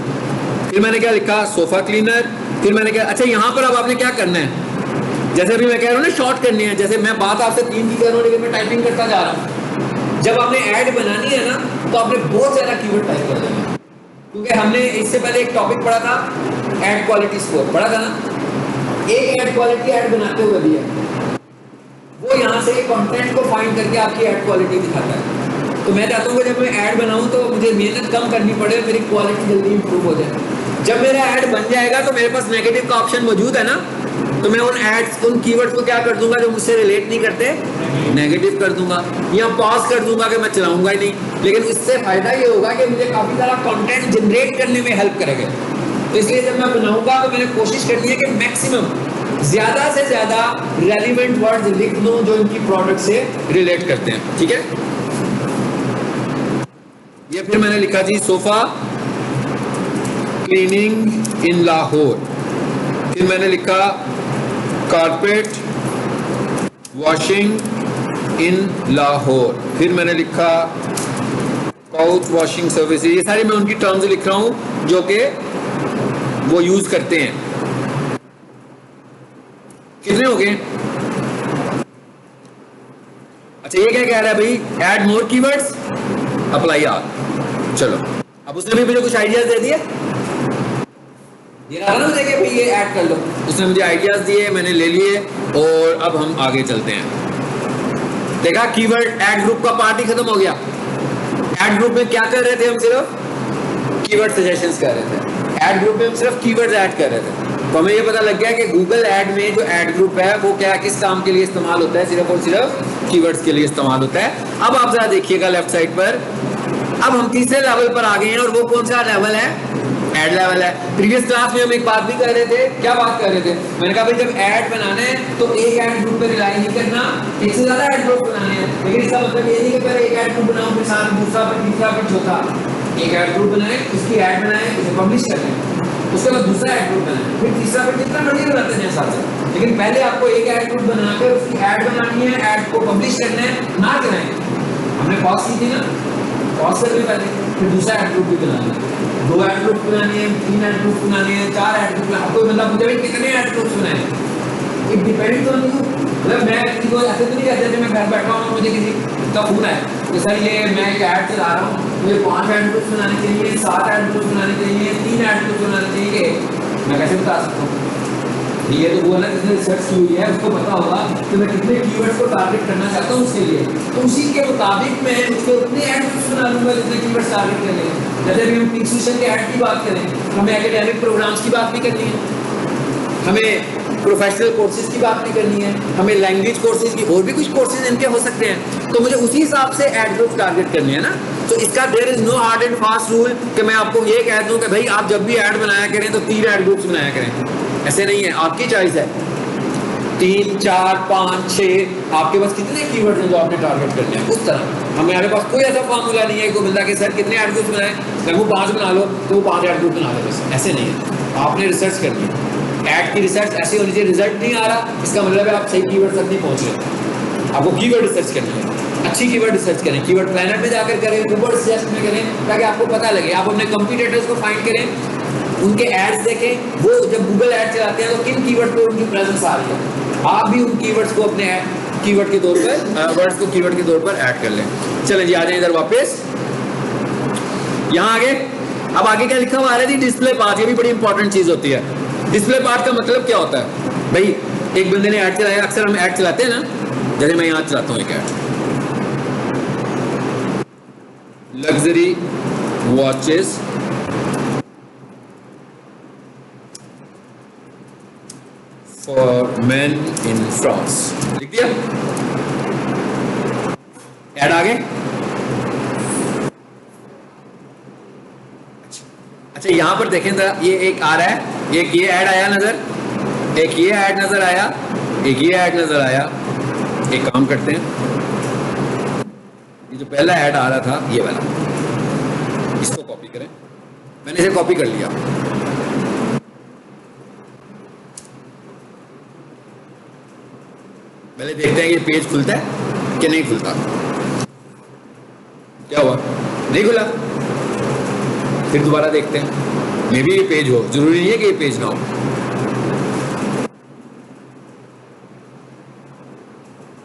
फिर मैंने क्या लिखा, सोफा क्लीनर। फिर मैंने क्या, अच्छा यहाँ पर अब आपने क्या करना है, जैसे अभी मैं कह रहा हूँ ना शॉर्ट करनी है, जैसे मैं बात आपसे 3 की कर रहा हूँ लेकिन मैं टाइपिंग करता जा रहा हूँ। जब आपने ऐड बनानी है ना तो आपने बहुत ज्यादा कीवर्ड टाइप कर देना है, क्योंकि हमने इससे पहले एक टॉपिक पढ़ा था, ऐड क्वालिटी स्कोर पढ़ा था ना। एक ऐड क्वालिटी ऐड बनाते हुए भी है, वो यहाँ से कंटेंट को फाइंड करके आपकी ऐड क्वालिटी दिखाता है। तो मैं चाहता हूँ कि जब मैं ऐड बनाऊँ तो मुझे मेहनत कम करनी पड़े, मेरी क्वालिटी जल्दी इंप्रूव हो जाए। जब मेरा ऐड बन जाएगा तो मेरे पास नेगेटिव का ऑप्शन मौजूद है ना, तो मैं उन एड्स, उन कीवर्ड्स को क्या कर दूंगा जो मुझसे रिलेट नहीं करते, नेगेटिव कर दूंगा, या पॉज कर दूंगा कि मैं चलाऊंगा ही नहीं। लेकिन इससे फायदा ये होगा कि मुझे काफी सारा कंटेंट जनरेट करने में हेल्प करेगा। तो इसलिए जब मैं बनाऊंगा तो मैंने कोशिश करनी है कि मैक्सिमम ज्यादा से ज्यादा रेलिवेंट वर्ड्स लिख दो जो इनकी प्रोडक्ट से रिलेट करते हैं, ठीक है। ये फिर मैंने लिखा जी सोफा क्लीनिंग इन लाहौर, फिर मैंने लिखा कारपेट वॉशिंग इन लाहौर, फिर मैंने लिखा काउच वॉशिंग सर्विस। ये सारी मैं उनकी टर्म्स लिख रहा हूं जो कि वो यूज करते हैं। कितने हो गए? अच्छा ये क्या कह रहा है भाई, ऐड मोर कीवर्ड्स अप्लाई आल। चलो अब उसने भी मुझे कुछ आइडियाज दे दिए, ये रहा ना मुझे कि भाई ये ऐड कर लो, उसने मुझे आइडियाज दिए, मैंने ले लिए और अब हम आगे चलते हैं। देखा कीवर्ड ऐड ग्रुप का पार्ट ही खत्म हो गया। ऐड ग्रुप में क्या कर रहे थे हम, सिर्फ कीवर्ड सजेशंस कर रहे थे। ऐड ग्रुप में हम सिर्फ कीवर्ड्स ऐड कर रहे थे। तो हमें ये पता लग गया कि गूगल ऐड में जो ऐड ग्रुप है वो क्या किस काम के लिए इस्तेमाल होता है, सिर्फ और सिर्फ कीवर्ड्स के लिए इस्तेमाल होता है। अब आप जरा देखिएगा लेफ्ट साइड पर, अब हम तीसरे लेवल पर आ गए हैं और वो कौन सा लेवल है, ऐड लेवल है। प्रीवियस क्लास में हम एक बात भी कर रहे थे, क्या बात कर रहे थे, मैंने कहा भाई जब ऐड बनाना है तो एक ऐड ग्रुप पे रिलाई नहीं करना, एक से ज्यादा ऐड ग्रुप बनाने हैं। लेकिन इसका मतलब ये नहीं कि पहले एक ऐड ग्रुप बनाओ फिर साथ दूसरा फिर तीसरा फिर चौथा। एक ऐड ग्रुप बनाए, उसकी ऐड बनाए, उसे पब्लिश कर दें, उसके बाद दूसरा ऐड ग्रुप बनाए, फिर तीसरा फिर जितना मर्जी बनाते हैं साथ साथ। लेकिन पहले आपको एक ऐड ग्रुप बनाकर उसकी ऐड बनानी है, ऐड को पब्लिश करना है, ना कराएं। हमने पॉज की थी ना, पॉज कर ले पहले, फिर दूसरा ऐड ग्रुप भी बनाना है, 2 ऐड ग्रुप बनानी है, 3 ऐड ग्रुप बनानी है, 4 ऐड ग्रुप। आपको मतलब मुझे भाई कितने ऐड ग्रुप्स बनाए, इट डिपेंड्स ऑन यू। मतलब मैं किसी को ऐसे तो नहीं कहते कि मैं घर बैठा हूँ मुझे किसी का फोन है तो सर ये मैं एक ऐड चला रहा हूँ, मुझे 5 ऐड ग्रुप्स बनाने चाहिए, 7 ऐड ग्रुप्स बनाने चाहिए, 3 ऐड ग्रुप्स बनाने चाहिए, मैं कैसे बता सकता हूँ? ये तो वो ना जिसने रिसर्च की हुई है उसको पता होगा कि मैं कितने कीवर्ड्स को टारगेट करना चाहता हूँ उसके लिए, तो उसी के मुताबिक मैं उसके उतने ऐड ग्रुप्स बना लूंगा जितने कीवर्ड्स टारगेट करेंगे। जैसे भी हम इंस्टीट्यूशन के ऐड की बात करें, हमें एकेडमिक प्रोग्राम्स की बात भी करनी है, हमें प्रोफेशनल कोर्सेज की बात भी करनी है, हमें लैंग्वेज कोर्सेज की, और भी कुछ कोर्सेज इनके हो सकते हैं, तो मुझे उसी हिसाब से ऐड ग्रुप टारगेट करनी है ना। तो इसका there is no hard and fast rule कि मैं आपको ये कह दूं कि भाई आप जब भी ऐड बनाया करें तो 3 ऐड ग्रुप्स बनाया करें, ऐसे नहीं है, आपकी चॉइस है। 3, 4, 5, 6 आपके पास कितने कीवर्ड्स हैं जो आपने टारगेट करने हैं, उस तरह हमारे पास कोई ऐसा फार्मूला नहीं है कि मिलता कि सर कितने ऐड ग्रुप्स बनाए, अगर वो 5 बना लो तो वो 5 ऐड ग्रुप बना लो, बस ऐसे नहीं है। आपने रिसर्च करनी है, ऐड की रिसर्च ऐसी होनी चाहिए, रिजल्ट नहीं आ रहा इसका मतलब है आप सही कीवर्ड तक नहीं पहुंच रहे। आपको कीवर्ड रिसर्च करनी है, अच्छी कीवर्ड रिसर्च करें, कीवर्ड प्लानर में जाकर करें, गूगल सर्च में करें, ताकि आपको पता लगे। आप अपने कंपटीटर्स को फाइंड करें, उनके एड्स देखें, वो जब गूगल ऐड चलाते हैं तो किन कीवर्ड पे उनकी प्रेजेंस आ रही है, आप भी उन कीवर्ड्स को अपने कीवर्ड के तौर पर वर्ड्स को कीवर्ड के तौर पर ऐड कर लें। चलें जी आ जाए इधर वापस, यहाँ आगे। अब आगे क्या लिखा हुआ आ रहा है जी, डिस्प्ले पाथ। ये भी बड़ी इंपॉर्टेंट चीज होती है। डिस्प्ले पाथ का मतलब क्या होता है भाई, एक बंदे ने ऐड चलाया, अक्सर हम ऐड चलाते हैं ना, जैसे मैं यहाँ चलाता हूँ एक add, luxury watches for main in France, लिख दिया, ऐड आ गए। अच्छा यहां पर देखें जरा, ये एक आ रहा है, एक ये ऐड आया नजर, एक ये ऐड नजर आया, एक ये ऐड नजर आया। एक काम करते हैं, ये जो पहला ऐड आ रहा था ये वाला, इसको कॉपी करें, मैंने इसे कॉपी कर लिया। पहले देखते हैं कि पेज खुलता है कि नहीं खुलता। क्या हुआ, नहीं खुला, फिर दोबारा देखते हैं, मे बी ये पेज हो, जरूरी नहीं है कि ये पेज ना हो।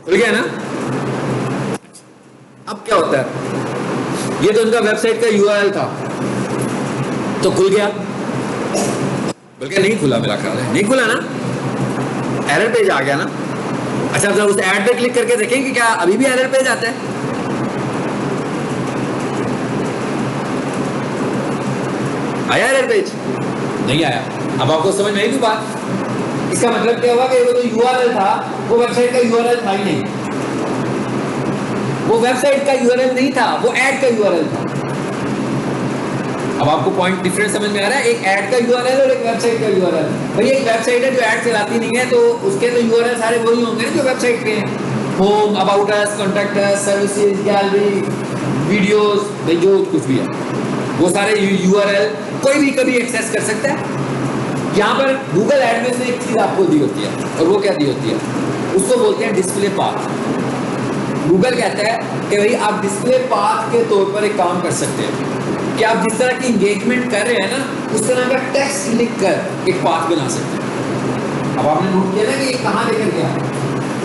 खुल गया ना। अब क्या होता है, ये तो उनका वेबसाइट का यूआरएल था तो खुल गया, बल्कि नहीं खुला, मेरा ख्याल है नहीं खुला ना, एरर पेज आ गया ना। अच्छा जब उस ऐड पे क्लिक करके देखें कि क्या अभी भी एरर पेज आता है, आया एरर पेज? नहीं आया। अब आपको समझ में आई कोई बात? इसका मतलब क्या हुआ कि वो जो यूआरएल था वो वेबसाइट का यूआरएल था ही नहीं, वो वेबसाइट का यूआरएल नहीं था, वो ऐड का यूआरएल था। अब आपको पॉइंट डिफरेंस समझ में आ रहा है? एक ऐड का यूआरएल और एक वेबसाइट का यूआरएल। भाई एक वेबसाइट है जो ऐड चलाती नहीं है, तो उसके तो यूआरएल सारे वही होंगे ना जो वेबसाइट पे हैं। Home, about us, contact us, services, gallery, videos, भाई जो कुछ भी है वो सारे यूआरएल कोई भी कभी एक्सेस कर सकता है। यहाँ पर गूगल एडमेन में एक चीज आपको दी होती है, और वो क्या दी होती है? उसको बोलते हैं डिस्प्ले पाथ। गूगल कहता है कि भाई आप डिस्प्ले पाथ के तौर पर एक काम कर सकते हैं कि आप जिस तरह की इंगेजमेंट कर रहे हैं ना, उस तरह का टेक्स्ट लिखकर एक पाथ बना सकते हैं। अब आपने नोट किया ना कि ये कहाँ लेकर गया?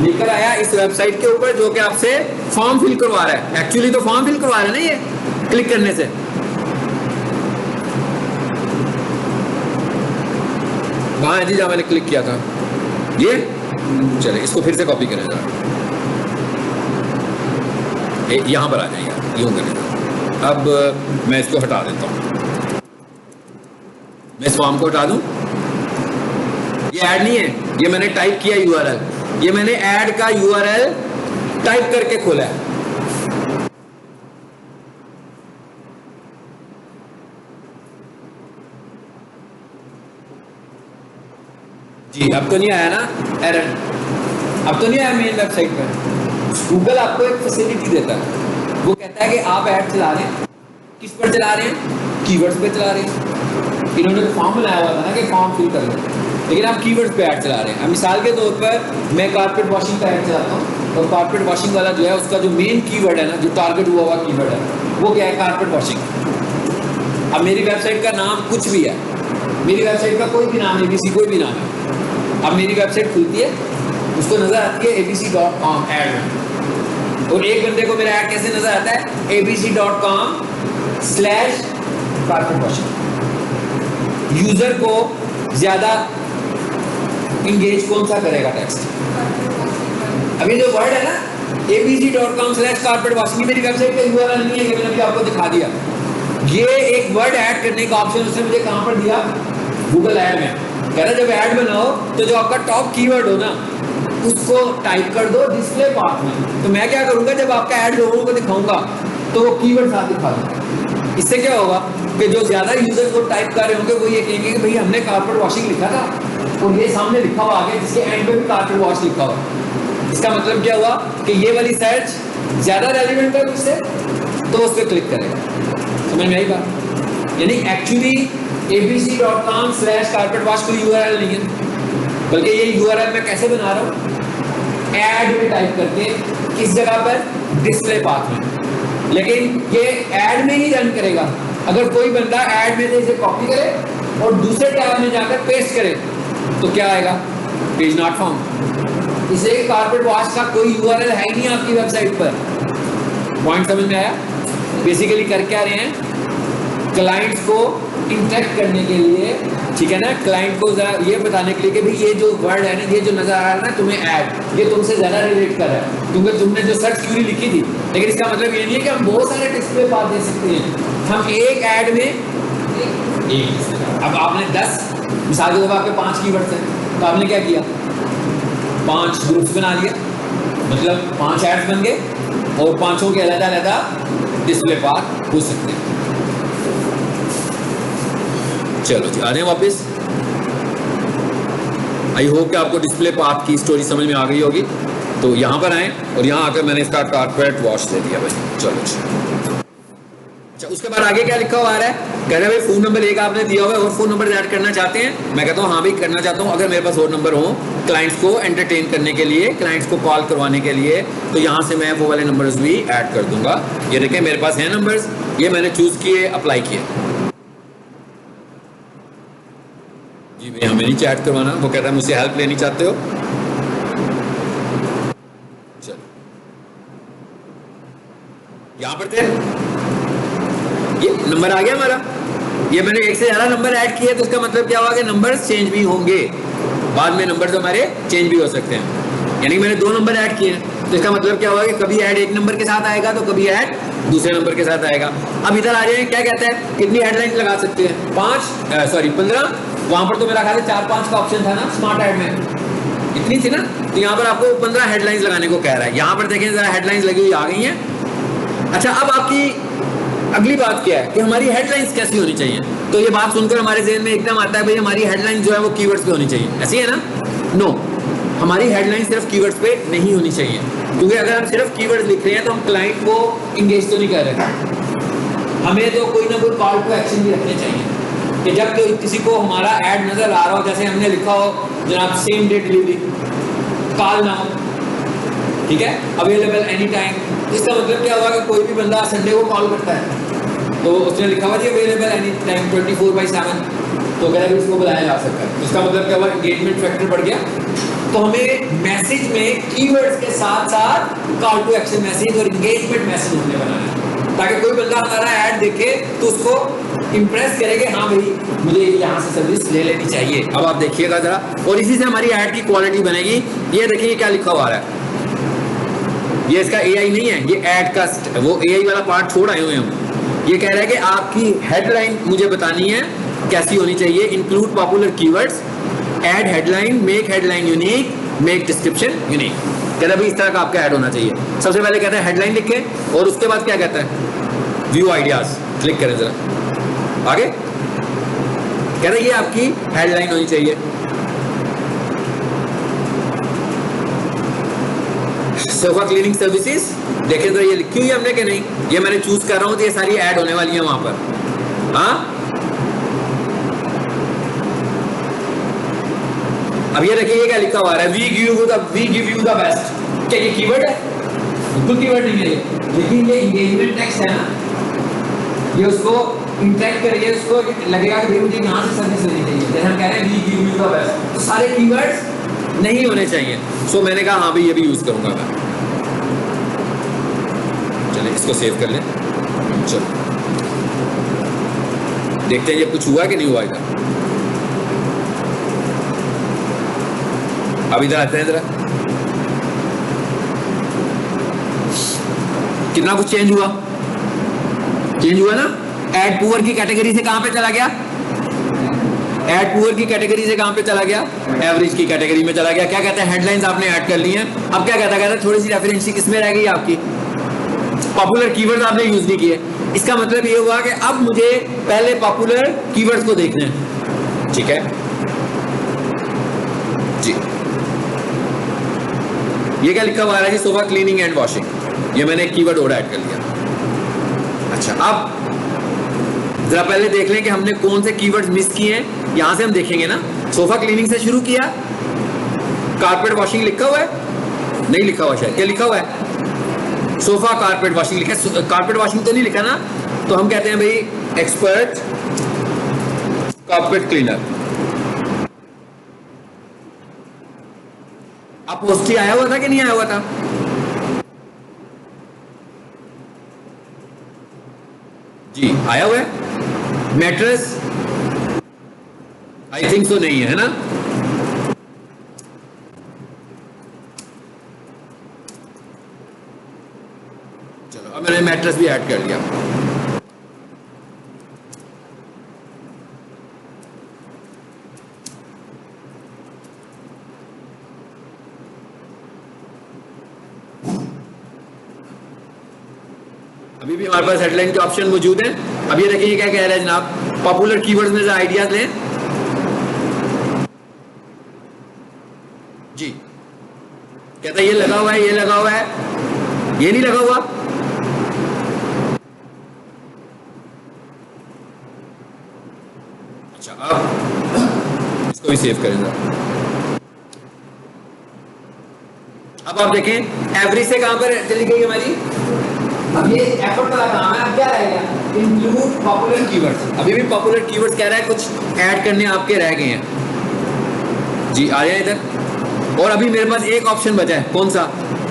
लेकर आया इस वेबसाइट के ऊपर, जो कि आपसे फॉर्म फिल करवा रहा है। एक्चुअली तो फॉर्म फिल करवा रहा है ना ये, क्लिक करने से। कहाँ है जी जहाँ मैंने क्लिक किया था? ये चले, इसको फिर से कॉपी करें जरा, यहां पर आ जाएगा, यूं करें। अब मैं इसको हटा देता हूं, मैं इस फॉर्म को हटा दूं। ये ऐड नहीं है, ये मैंने टाइप किया यूआरएल, ये मैंने ऐड का यूआरएल टाइप करके खोला है। जी अब तो नहीं आया ना एरर? अब तो नहीं आया मेन वेबसाइट पर। गूगल आपको एक फैसिलिटी देता है, वो कहता है कि आप ऐड चला रहे हैं, किस पर चला रहे हैं? कीवर्ड्स पे चला रहे हैं। इन्होंने तो फॉर्म बनाया हुआ था ना कि फॉर्म फिल कर लो, लेकिन आप कीवर्ड्स पे ऐड चला रहे हैं। अब मिसाल के तौर पर मैं कारपेट वॉशिंग का ऐड चलाता हूँ, और कारपेट वॉशिंग वाला जो है उसका जो मेन कीवर्ड है ना, जो टारगेट हुआ हुआ कीवर्ड है, वो क्या है? Carpet washing. अब मेरी वेबसाइट का नाम कुछ भी है, मेरी वेबसाइट का कोई भी नाम है, ABC कोई भी नाम है। अब मेरी वेबसाइट खुलती है, उसको नजर आती है abc.com ऐड में, और एक बंदे को मेरा ऐड कैसे नजर आता है? abc.com/carpet washing। यूजर को ज्यादा इंगेज कौन सा करेगा टेक्स्ट? अभी जो वर्ड है ना abc.com/carpet washing, मेरी वेबसाइट का यूआरएल नहीं है, मैंने अभी आपको दिखा दिया। ये एक वर्ड ऐड करने का ऑप्शन उसने मुझे कहां पर दिया? गूगल ऐड में। कह रहा जब ऐड बनाओ तो जो आपका टॉप कीवर्ड हो ना, उसको टाइप कर दो डिस्प्ले पाथ में। तो मैं क्या करूंगा, जब आपका ऐड लोगों को दिखाऊंगा तो वो कीवर्ड साथ दिखा दूंगा। इससे क्या होगा कि जो ज्यादा यूजर को टाइप कर रहे होंगे वो ये कहेंगे कि भाई हमने कारपेट वॉशिंग लिखा था, और ये सामने लिखा हुआ आगे जिसके एंड पे भी कारपेट वॉश लिखा हुआ। इसका मतलब क्या हुआ कि ये वाली सर्च ज्यादा रेलिवेंट है उससे, तो उस पर क्लिक करेगा। समझ में आई बात? यानी एक्चुअली abc.com/carpet wash कोई यूआरएल नहीं है, बल्कि ये यूआरएल मैं कैसे बना रहा हूँ? ऐड में टाइप करके किस जगह पर? डिस्प्ले पाथ में। लेकिन ये ऐड में ही रन करेगा। अगर कोई बंदा ऐड में से इसे कॉपी करे और दूसरे टैब में जाकर पेस्ट करे तो क्या आएगा? Page not found. इसलिए कारपेट वॉश का कोई यूआरएल है ही नहीं आपकी वेबसाइट पर। पॉइंट समझ में आया? बेसिकली कर क्या रहे हैं? क्लाइंट्स को इंटरेक्ट करने के लिए, ठीक है ना, क्लाइंट को जरा ये बताने के लिए कि भाई ये जो वर्ड है ना, ये जो नजर आ रहा है ना तुम्हें ऐड, ये तुमसे ज्यादा रिलेट कर रहा है क्योंकि तुमने जो सर्च क्वेरी लिखी थी। लेकिन इसका मतलब ये नहीं है कि हम बहुत सारे डिस्प्ले पाथ दे सकते हैं। हम एक ऐड में एक, अब आपने 10 मिसाल के तौर पर आपके 5 कीवर्ड्स हैं, तो आपने क्या किया? 5 ग्रुप्स बना लिया, मतलब 5 ऐड्स बन गए, और 5 के अलग अलग डिस्प्ले पाथ हो सकते हैं। चलो जी, आ रहे हैं वापस। आई होप कि आपको डिस्प्ले पाथ की स्टोरी समझ में आ गई होगी। तो यहाँ पर आए, और यहाँ आकर मैंने इसका कारपेट वॉश दे दिया भाई। चलो जी, अच्छा उसके बाद आगे क्या लिखा हुआ आ रहा है? कह रहे भाई फोन नंबर एक आपने दिया हुआ है, और फोन नंबर ऐड करना चाहते हैं? मैं कहता हूँ हाँ भाई करना चाहता हूँ। अगर मेरे पास और नंबर हो क्लाइंट्स को एंटरटेन करने के लिए, क्लाइंट्स को कॉल करवाने के लिए, तो यहाँ से मैं वो वाले नंबर्स भी ऐड कर दूंगा। ये देखें मेरे पास है नंबर्स, ये मैंने चूज किए, अप्लाई किए। जी भाई हमें नहीं चैट करवाना, वो कहता है मुझसे हेल्प लेनी चाहते हो? चलो यहां पर थे, ये नंबर आ गया हमारा। ये मैंने एक से ज्यादा नंबर ऐड किए, तो इसका मतलब क्या हुआ कि नंबर्स चेंज भी होंगे, बाद में नंबर्स हमारे चेंज भी हो सकते हैं। यानी मैंने 2 नंबर ऐड किए, तो इसका मतलब क्या हुआ कि कभी ऐड एक नंबर के साथ आएगा, तो कभी ऐड दूसरे नंबर के साथ आएगा। अब इधर आ जाए, क्या कहता है कितनी हेडलाइन लगा सकते हैं? 15। वहां पर तो मेरा ख्याल है 4-5 का ऑप्शन था ना स्मार्ट ऐड में, इतनी थी ना, तो यहाँ पर आपको 15 हेडलाइंस लगाने को कह रहा है। यहाँ पर देखें जरा हेडलाइंस लगी हुई आ गई हैं। अच्छा अब आपकी अगली बात क्या है कि हमारी हेडलाइंस कैसी होनी चाहिए। तो ये बात सुनकर हमारे ज़हन में एकदम आता है भाई हमारी हेडलाइन जो है वो कीवर्ड्स पे होनी चाहिए, ऐसी है ना? नो, हमारी हेडलाइन सिर्फ कीवर्ड्स पे नहीं होनी चाहिए, क्योंकि अगर हम सिर्फ कीवर्ड्स लिख रहे हैं तो हम क्लाइंट को इंगेज तो नहीं कर रहे। हमें तो कोई ना कोई कॉल टू एक्शन भी रखने चाहिए कि जब तो किसी को हमारा ऐड नजर आ रहा हो, जैसे हमने लिखा हो जनाब same day delivery, call now, ठीक है, अवेलेबल एनी टाइम। इसका मतलब क्या हुआ कि कोई भी बंदा संडे को कॉल करता है तो उसने लिखा हुआ जी अवेलेबल एनी टाइम 24/7, तो कह रहे उसको बुलाया जा सकता है। इसका मतलब क्या हुआ, एंगेजमेंट फैक्टर बढ़ गया। तो हमें मैसेज में कीवर्ड्स के साथ साथ कॉल टू एक्शन मैसेज और एंगेजमेंट मैसेज हमने बनाना है, ताकि कोई बंदा हमारा ऐड देखे तो उसको इंप्रेस करेंगे, हाँ भाई मुझे यहाँ से सर्विस ले लेनी चाहिए। अब आप देखिएगा जरा, और इसी से हमारी ऐड की क्वालिटी बनेगी। ये देखिए क्या लिखा हुआ है, ये इसका एआई नहीं है, ये ऐड का वो एआई वाला पार्ट छोड़ आए हुए हम। ये कह रहा है कि आपकी हेडलाइन मुझे बतानी है कैसी होनी चाहिए, include popular keywords, add headline, make headline unique, make description unique. कह रहा है भाई इस तरह का आपका ऐड होना चाहिए। सबसे पहले कहता है हेडलाइन लिखें और उसके बाद क्या कहता है, व्यू आइडियाज, क्लिक करें जरा आगे। कह रहा है ये आपकी हेडलाइन होनी चाहिए। सोफा क्लीनिंग सर्विसेज, देखें तो ये लिखी हुई है हमने कि नहीं, ये मैंने चूज कर रहा हूं तो ये सारी ऐड होने वाली है वहां पर। हाँ, अब ये देखिए ये क्या लिखा हुआ है, we give you the best. क्या ये कीवर्ड है? बिल्कुल कीवर्ड नहीं है, लेकिन ये एंगेजमेंट टेक्स्ट है ना, ये उसको इंटरेक्ट करिए, उसको लगेगा कि मुझे यहाँ से सर्विस लेनी चाहिए। जैसे हम कह रहे हैं we give you the best, तो सारे कीवर्ड्स नहीं होने चाहिए। सो मैंने कहा हाँ भाई ये भी यूज करूंगा मैं। चलिए इसको सेव कर लें। चलो देखते हैं ये कुछ हुआ कि नहीं हुआ इधर। अब इधर आते हैं जरा, कितना कुछ चेंज हुआ, चेंज हुआ ना। एड पुअर की कैटेगरी से कहां पे चला गया, एड पुअर की कैटेगरी से कहां पे चला गया, एवरेज की कैटेगरी में चला गया। क्या कहता है, हेडलाइंस आपने ऐड कर ली हैं। अब क्या कहता है, थोड़ी सी रेफरेंस किसमें रह गई आपकी, पॉपुलर कीवर्ड्स आपने यूज नहीं किए। इसका मतलब ये हुआ कि अब मुझे पहले पॉपुलर कीवर्ड्स को देखना है, ठीक है जी। ये क्या लिखा हुआ है जी, सोफा क्लीनिंग एंड वॉशिंग, ये मैंने एक कीवर्ड और ऐड कर लिया। अच्छा, अब जरा पहले देख लें कि हमने कौन से कीवर्ड्स मिस किए हैं। यहां से हम देखेंगे ना, सोफा क्लीनिंग से शुरू किया, कारपेट वॉशिंग लिखा हुआ है, नहीं लिखा हुआ शायद, क्या लिखा हुआ है, सोफा कारपेट वॉशिंग लिखा है, कारपेट वॉशिंग तो नहीं लिखा ना, तो हम कहते हैं भाई एक्सपर्ट कारपेट क्लीनर। अब पोस्टी आया हुआ था कि नहीं आया हुआ था, जी आया हुआ है। मैट्रेस आई थिंक सो नहीं है ना। चलो अब मैंने मैट्रेस भी ऐड कर लिया। अभी भी हमारे पास हेडलाइन के ऑप्शन मौजूद है। अब ये देखिए क्या कह रहा है जनाब, पॉपुलर कीवर्ड्स में से आइडियाज लें जी। कहता है ये लगा हुआ है, ये लगा हुआ है, ये नहीं लगा हुआ। अच्छा, अब इसको भी सेव करें जरा। अब आप देखें एवरेज से कहां पर चली गई हमारी, अब ये एफर्ट वाला काम है। अब क्या रह गया, इंक्लूड पॉपुलर कीवर्ड्स। अभी भी पॉपुलर कीवर्ड्स कह रहा है, कुछ ऐड करने आपके रह गए हैं जी, आ जाए इधर। और अभी मेरे पास एक ऑप्शन बचा है, कौन सा,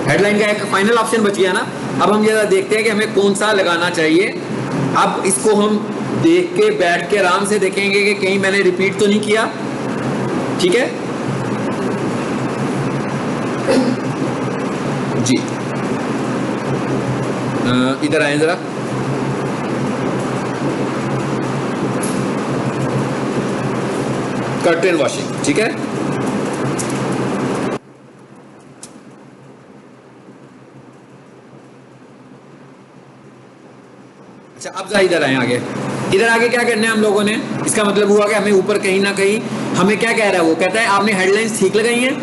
हेडलाइन का एक फाइनल ऑप्शन बच गया ना। अब हम जरा देखते हैं कि हमें कौन सा लगाना चाहिए। अब इसको हम देख के बैठ के आराम से देखेंगे कि कहीं मैंने रिपीट तो नहीं किया, ठीक है जी। इधर आए जरा, कर्टेन वॉशिंग, ठीक है। अच्छा, अब आप इधर आए आगे। इधर आगे क्या करना है हम लोगों ने, इसका मतलब हुआ कि हमें ऊपर कहीं ना कहीं हमें क्या कह रहा है, वो कहता है आपने हेडलाइंस ठीक लगाई हैं।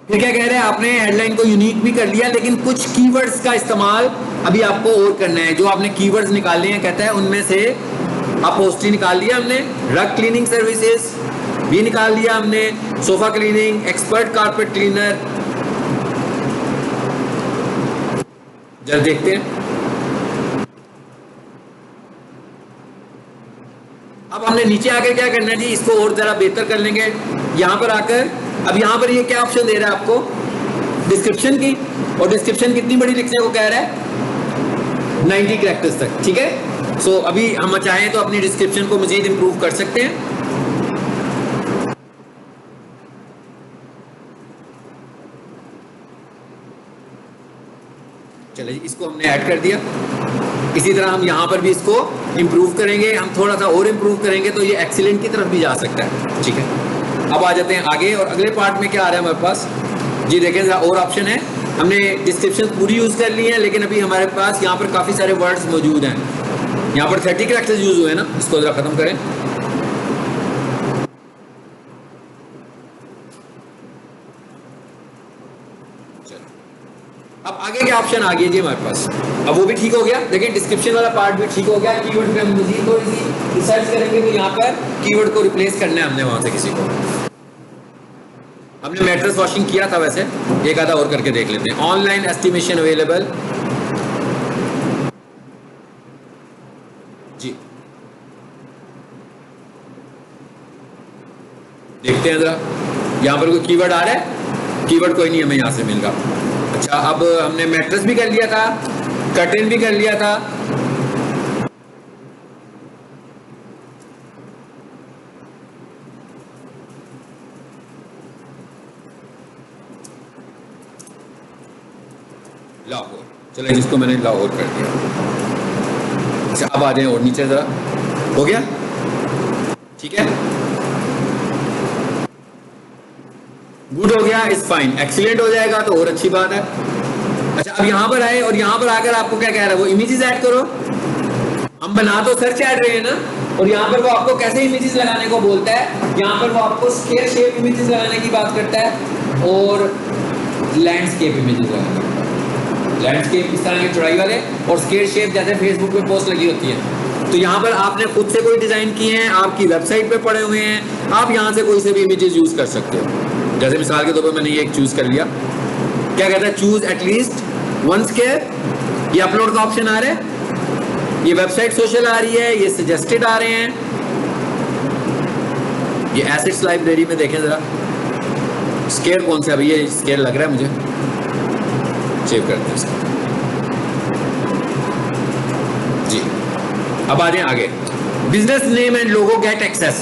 फिर क्या कह रहे हैं, आपने हेडलाइन को यूनिक भी कर लिया, लेकिन कुछ कीवर्ड्स का इस्तेमाल अभी आपको और करना है। जो आपने कीवर्ड्स निकालने हैं, कहता है उनमें से अपहोस्ट्री निकाल लिया हमने, रग क्लीनिंग सर्विसेज भी निकाल लिया हमने, sofa cleaning, expert carpet cleaner. जरा देखते हैं। अब हमने नीचे आकर क्या करना है जी, इसको और जरा बेहतर कर लेंगे। यहां पर आकर अब यहां पर ये क्या ऑप्शन दे रहा है आपको, डिस्क्रिप्शन की, और डिस्क्रिप्शन कितनी बड़ी लिखने को कह रहा है, 90 कैरेक्टर्स तक। ठीक है, सो अभी हम चाहें तो अपनी डिस्क्रिप्शन को मजीद इंप्रूव कर सकते हैं। चलिए, इसको हमने ऐड कर दिया। इसी तरह हम यहाँ पर भी इसको इम्प्रूव करेंगे। हम थोड़ा सा और इम्प्रूव करेंगे तो ये एक्सीलेंट की तरफ भी जा सकता है। ठीक है, अब आ जाते हैं आगे, और अगले पार्ट में क्या आ रहा है हमारे पास जी, देखें जरा और ऑप्शन है। हमने डिस्क्रिप्शन पूरी यूज़ कर ली है, लेकिन अभी हमारे पास यहाँ पर काफ़ी सारे वर्ड्स मौजूद हैं। यहाँ पर 30 कैरेक्टर्स यूज़ हुए हैं ना, इसको जरा ख़त्म करें। अब आगे क्या ऑप्शन आ गया जी हमारे पास, अब वो भी ठीक हो गया। देखें डिस्क्रिप्शन वाला पार्ट भी ठीक हो गया। कीवर्ड पे हम मजीद थोड़ी सी रिसर्च करेंगे तो यहाँ पर कीवर्ड को रिप्लेस करना है हमने वहां से किसी को। हमने मैट्रेस वॉशिंग किया था, वैसे एक आधा और करके देख लेते हैं। ऑनलाइन एस्टिमेशन अवेलेबल जी, देखते हैं जरा यहाँ पर कोई कीवर्ड आ रहा है। कीवर्ड कोई नहीं हमें यहाँ से मिल रहा। अच्छा, अब हमने मैट्रेस भी कर लिया था, कर्टेन भी कर लिया था। लाहौर, चलो इसको मैंने लाहौर कर दिया। अच्छा, अब आ जाए और नीचे जरा, हो गया ठीक है, गुड हो गया, इज फाइन। एक्सीलेंट हो जाएगा तो और अच्छी बात है। अच्छा, अब यहां पर आए और यहां पर आकर आपको क्या कह रहा है, वो इमेजेस ऐड करो। हम बना तो सर्च ऐड रहे हैं ना, और यहां पर वो आपको कैसे इमेजेस लगाने को बोलता है। यहां पर वो आपको स्क्वायर शेप इमेजेस लगाने की बात करता है और लैंडस्केप इमेजेस लगाने की। लैंडस्केप इस तरह के चौड़ाई वाले, और स्क्वायर शेप जैसे फेसबुक पे पोस्ट लगी होती है। तो यहाँ पर आपने खुद से कोई डिजाइन किए हैं, आपकी वेबसाइट पे पड़े हुए हैं, आप यहाँ से कोई से भी इमेजेस यूज कर सकते हो। जैसे मिसाल के तौर पर मैंने ये एक चूज कर लिया। क्या कहता है, चूज एटलीस्ट 1 स्क्वायर। ये अपलोड का ऑप्शन आ रहा है, ये वेबसाइट सोशल आ रही है, ये सजेस्टेड आ रहे हैं। ये एसेट्स लाइब्रेरी में देखें जरा, स्क्वायर कौन सा, अभी ये स्क्वायर लग रहा है मुझे, सेव करते हैं इसको जी। अब आ जाए आगे, business name and logo get access.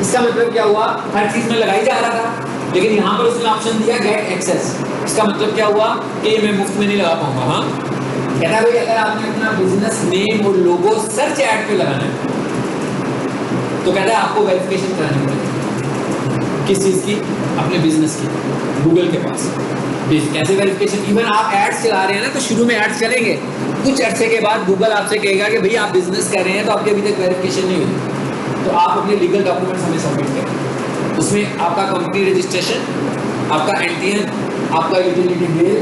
इसका मतलब क्या हुआ, हर चीज में लगाई जा रहा था, लेकिन यहाँ पर उसने ऑप्शन दिया गेट एक्सेस। इसका मतलब क्या हुआ कि ये मैं मुफ्त में नहीं लगा पाऊंगा। हाँ, कहता है भाई अगर आपने अपना बिजनेस नेम और लोगो सर्च ऐड पे लगाना है तो कहता है आपको वेरिफिकेशन करानी पड़ेगी। किस चीज की, अपने बिजनेस की, गूगल के पास। कैसे वेरिफिकेशन, इवन आप एड्स चला रहे हैं ना, तो शुरू में एड्स चलेंगे, कुछ अर्से के बाद गूगल आपसे कहेगा कि भाई आप बिजनेस कर रहे हैं तो आपकी अभी तक वेरिफिकेशन नहीं हुई, तो आप अपने लीगल डॉक्यूमेंट्स हमें सबमिट करें। उसमें आपका कंपनी रजिस्ट्रेशन, आपका एनटीएन, आपका यूटिलिटी बिल,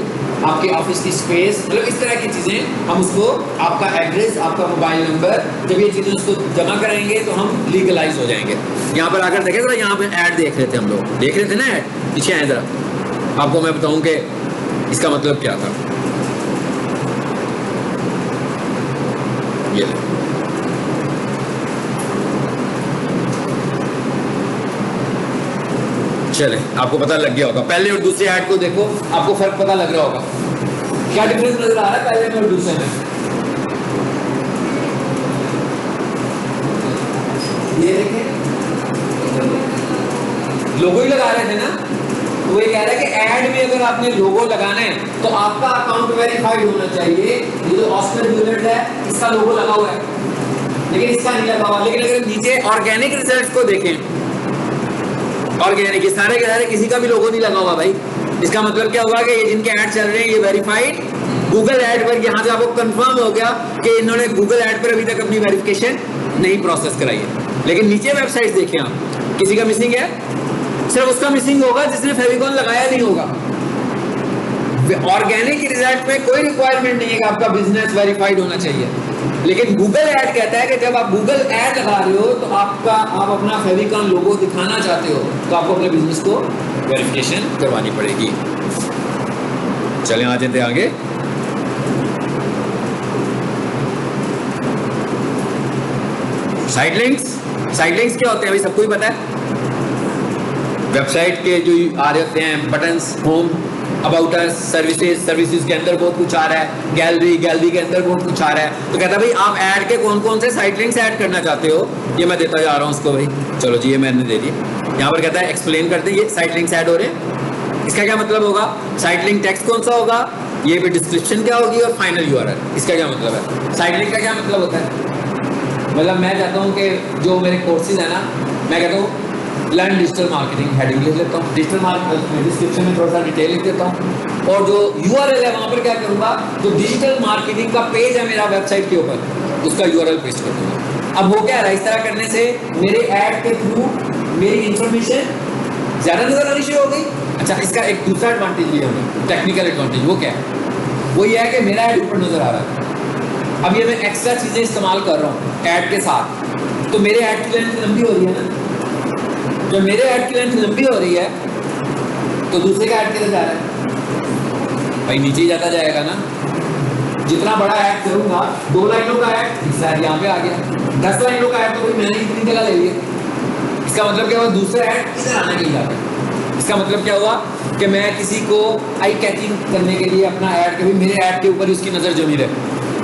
आपके ऑफिस की स्पेस, मतलब इस तरह की चीज़ें हम उसको, आपका एड्रेस, आपका मोबाइल नंबर, जब ये चीज़ें उसको जमा कराएंगे तो हम लीगलाइज हो जाएंगे। यहाँ पर आकर देखें जरा, यहाँ पर ऐड देख रहे थे हम लोग, देख रहे थे ना ऐड, पीछे आए जरा, आपको मैं बताऊं कि इसका मतलब क्या था। ये चले, आपको पता लग गया होगा। पहले और दूसरे ऐड को देखो, आपको फर्क पता लग रहा होगा, क्या डिफरेंस नजर आ रहा है पहले में और दूसरे में। ये देखें, लोगो ही लगा रहे थे ना, तो ये कह रहा है कि ऐड में अगर आपने लोगो लगाना है तो आपका अकाउंट वेरीफाइड होना चाहिए। ये जो ऑस्कर यूनिट है, इसका लोगो लगा हुआ है, लेकिन इसका नहीं लगा हुआ। लेकिन अगर नीचे ऑर्गेनिक रिजल्ट को देखें, ऑर्गेनिक, सारे के सारे किसी का भी लोगो नहीं लगा हुआ भाई। इसका मतलब क्या हुआ कि ये जिनके ऐड चल रहे हैं ये वेरीफाइड गूगल ऐड पर यहाँ से आपको कंफर्म हो गया कि इन्होंने गूगल ऐड पर अभी तक अपनी वेरिफिकेशन नहीं प्रोसेस कराई है। लेकिन नीचे वेबसाइट देखें आप, किसी का मिसिंग है, सिर्फ उसका मिसिंग होगा जिसने फेविकॉल लगाया नहीं होगा। ऑर्गेनिक रिजल्ट में कोई रिक्वायरमेंट नहीं है कि आपका बिजनेस वेरीफाइड होना चाहिए, लेकिन गूगल ऐड कहता है कि जब आप गूगल ऐड लगा रहे हो तो आप अपना फेविकॉल लोगो दिखाना चाहते हो तो आपको अपने बिजनेस को वेरिफिकेशन करवानी पड़ेगी। चलें आ जाते आगे। साइड लिंक्स क्या होते हैं अभी सबको ही पता है। वेबसाइट के जो आ रहे होते हैं buttons, home, about us, services के अंदर बहुत कुछ आ रहा है, गैलरी के अंदर बहुत कुछ आ रहा है। तो कहता है भाई आप ऐड के कौन कौन से साइड लिंक्स ऐड करना चाहते हो, ये मैं देता जा रहा हूँ उसको। भाई चलो जी, ये मैंने दे दिया। यहाँ पर कहता है एक्सप्लेन करते हैं, ये साइड लिंक्स ऐड हो रहे हैं। इसका क्या मतलब होगा, साइड लिंक टेक्स्ट कौन सा होगा, ये भी डिस्क्रिप्शन क्या होगी और फाइनल यूआरएल। इसका क्या मतलब है, साइड लिंक का क्या मतलब होता है, मतलब मैं चाहता हूँ कि जो मेरे कोर्सेज है ना, मैं कहता हूँ लर्न डिजिटल मार्केटिंग, हेडिंग लिख लेता हूँ, डिजिटल मार्केटिंग डिस्क्रिप्शन में थोड़ा सा डिटेल लिख देता हूँ, और जो यूआरएल है वहाँ पर क्या करूँगा, जो डिजिटल मार्केटिंग का पेज है मेरा वेबसाइट के ऊपर, उसका यूआरएल पेस्ट कर दूँगा। अब हो क्या रहा है, इस तरह करने से मेरे ऐड के थ्रू मेरी इंफॉर्मेशन ज़्यादा नजर आनी शुरू हो गई। अच्छा, इसका एक दूसरा एडवांटेज भी है, टेक्निकल एडवांटेज, वो क्या है, वो ये है कि मेरा ऐड ऊपर नजर आ रहा है। अब ये मैं एक्स्ट्रा चीज़ें इस्तेमाल कर रहा हूँ ऐड के साथ, तो मेरे ऐड की लेंथ लंबी हो रही है ना। जब मेरे ऐड की लेंथ लंबी हो रही है तो दूसरे का ऐड किधर जा रहा है, भाई नीचे ही जाता जाएगा ना। जितना बड़ा ऐड करूंगा, 2 लाइनों का ऐड शायद यहाँ पे आ गया, 10 लाइनों का ऐड तो कोई मैंने इतनी जगह ले लिया। इसका मतलब क्या हुआ, दूसरा ऐड इधर आने के लिए जाता है। इसका मतलब क्या हुआ कि मैं किसी को आई कैचिंग करने के लिए अपना ऐड, कभी मेरे ऐड के ऊपर उसकी नज़र जमी रहे,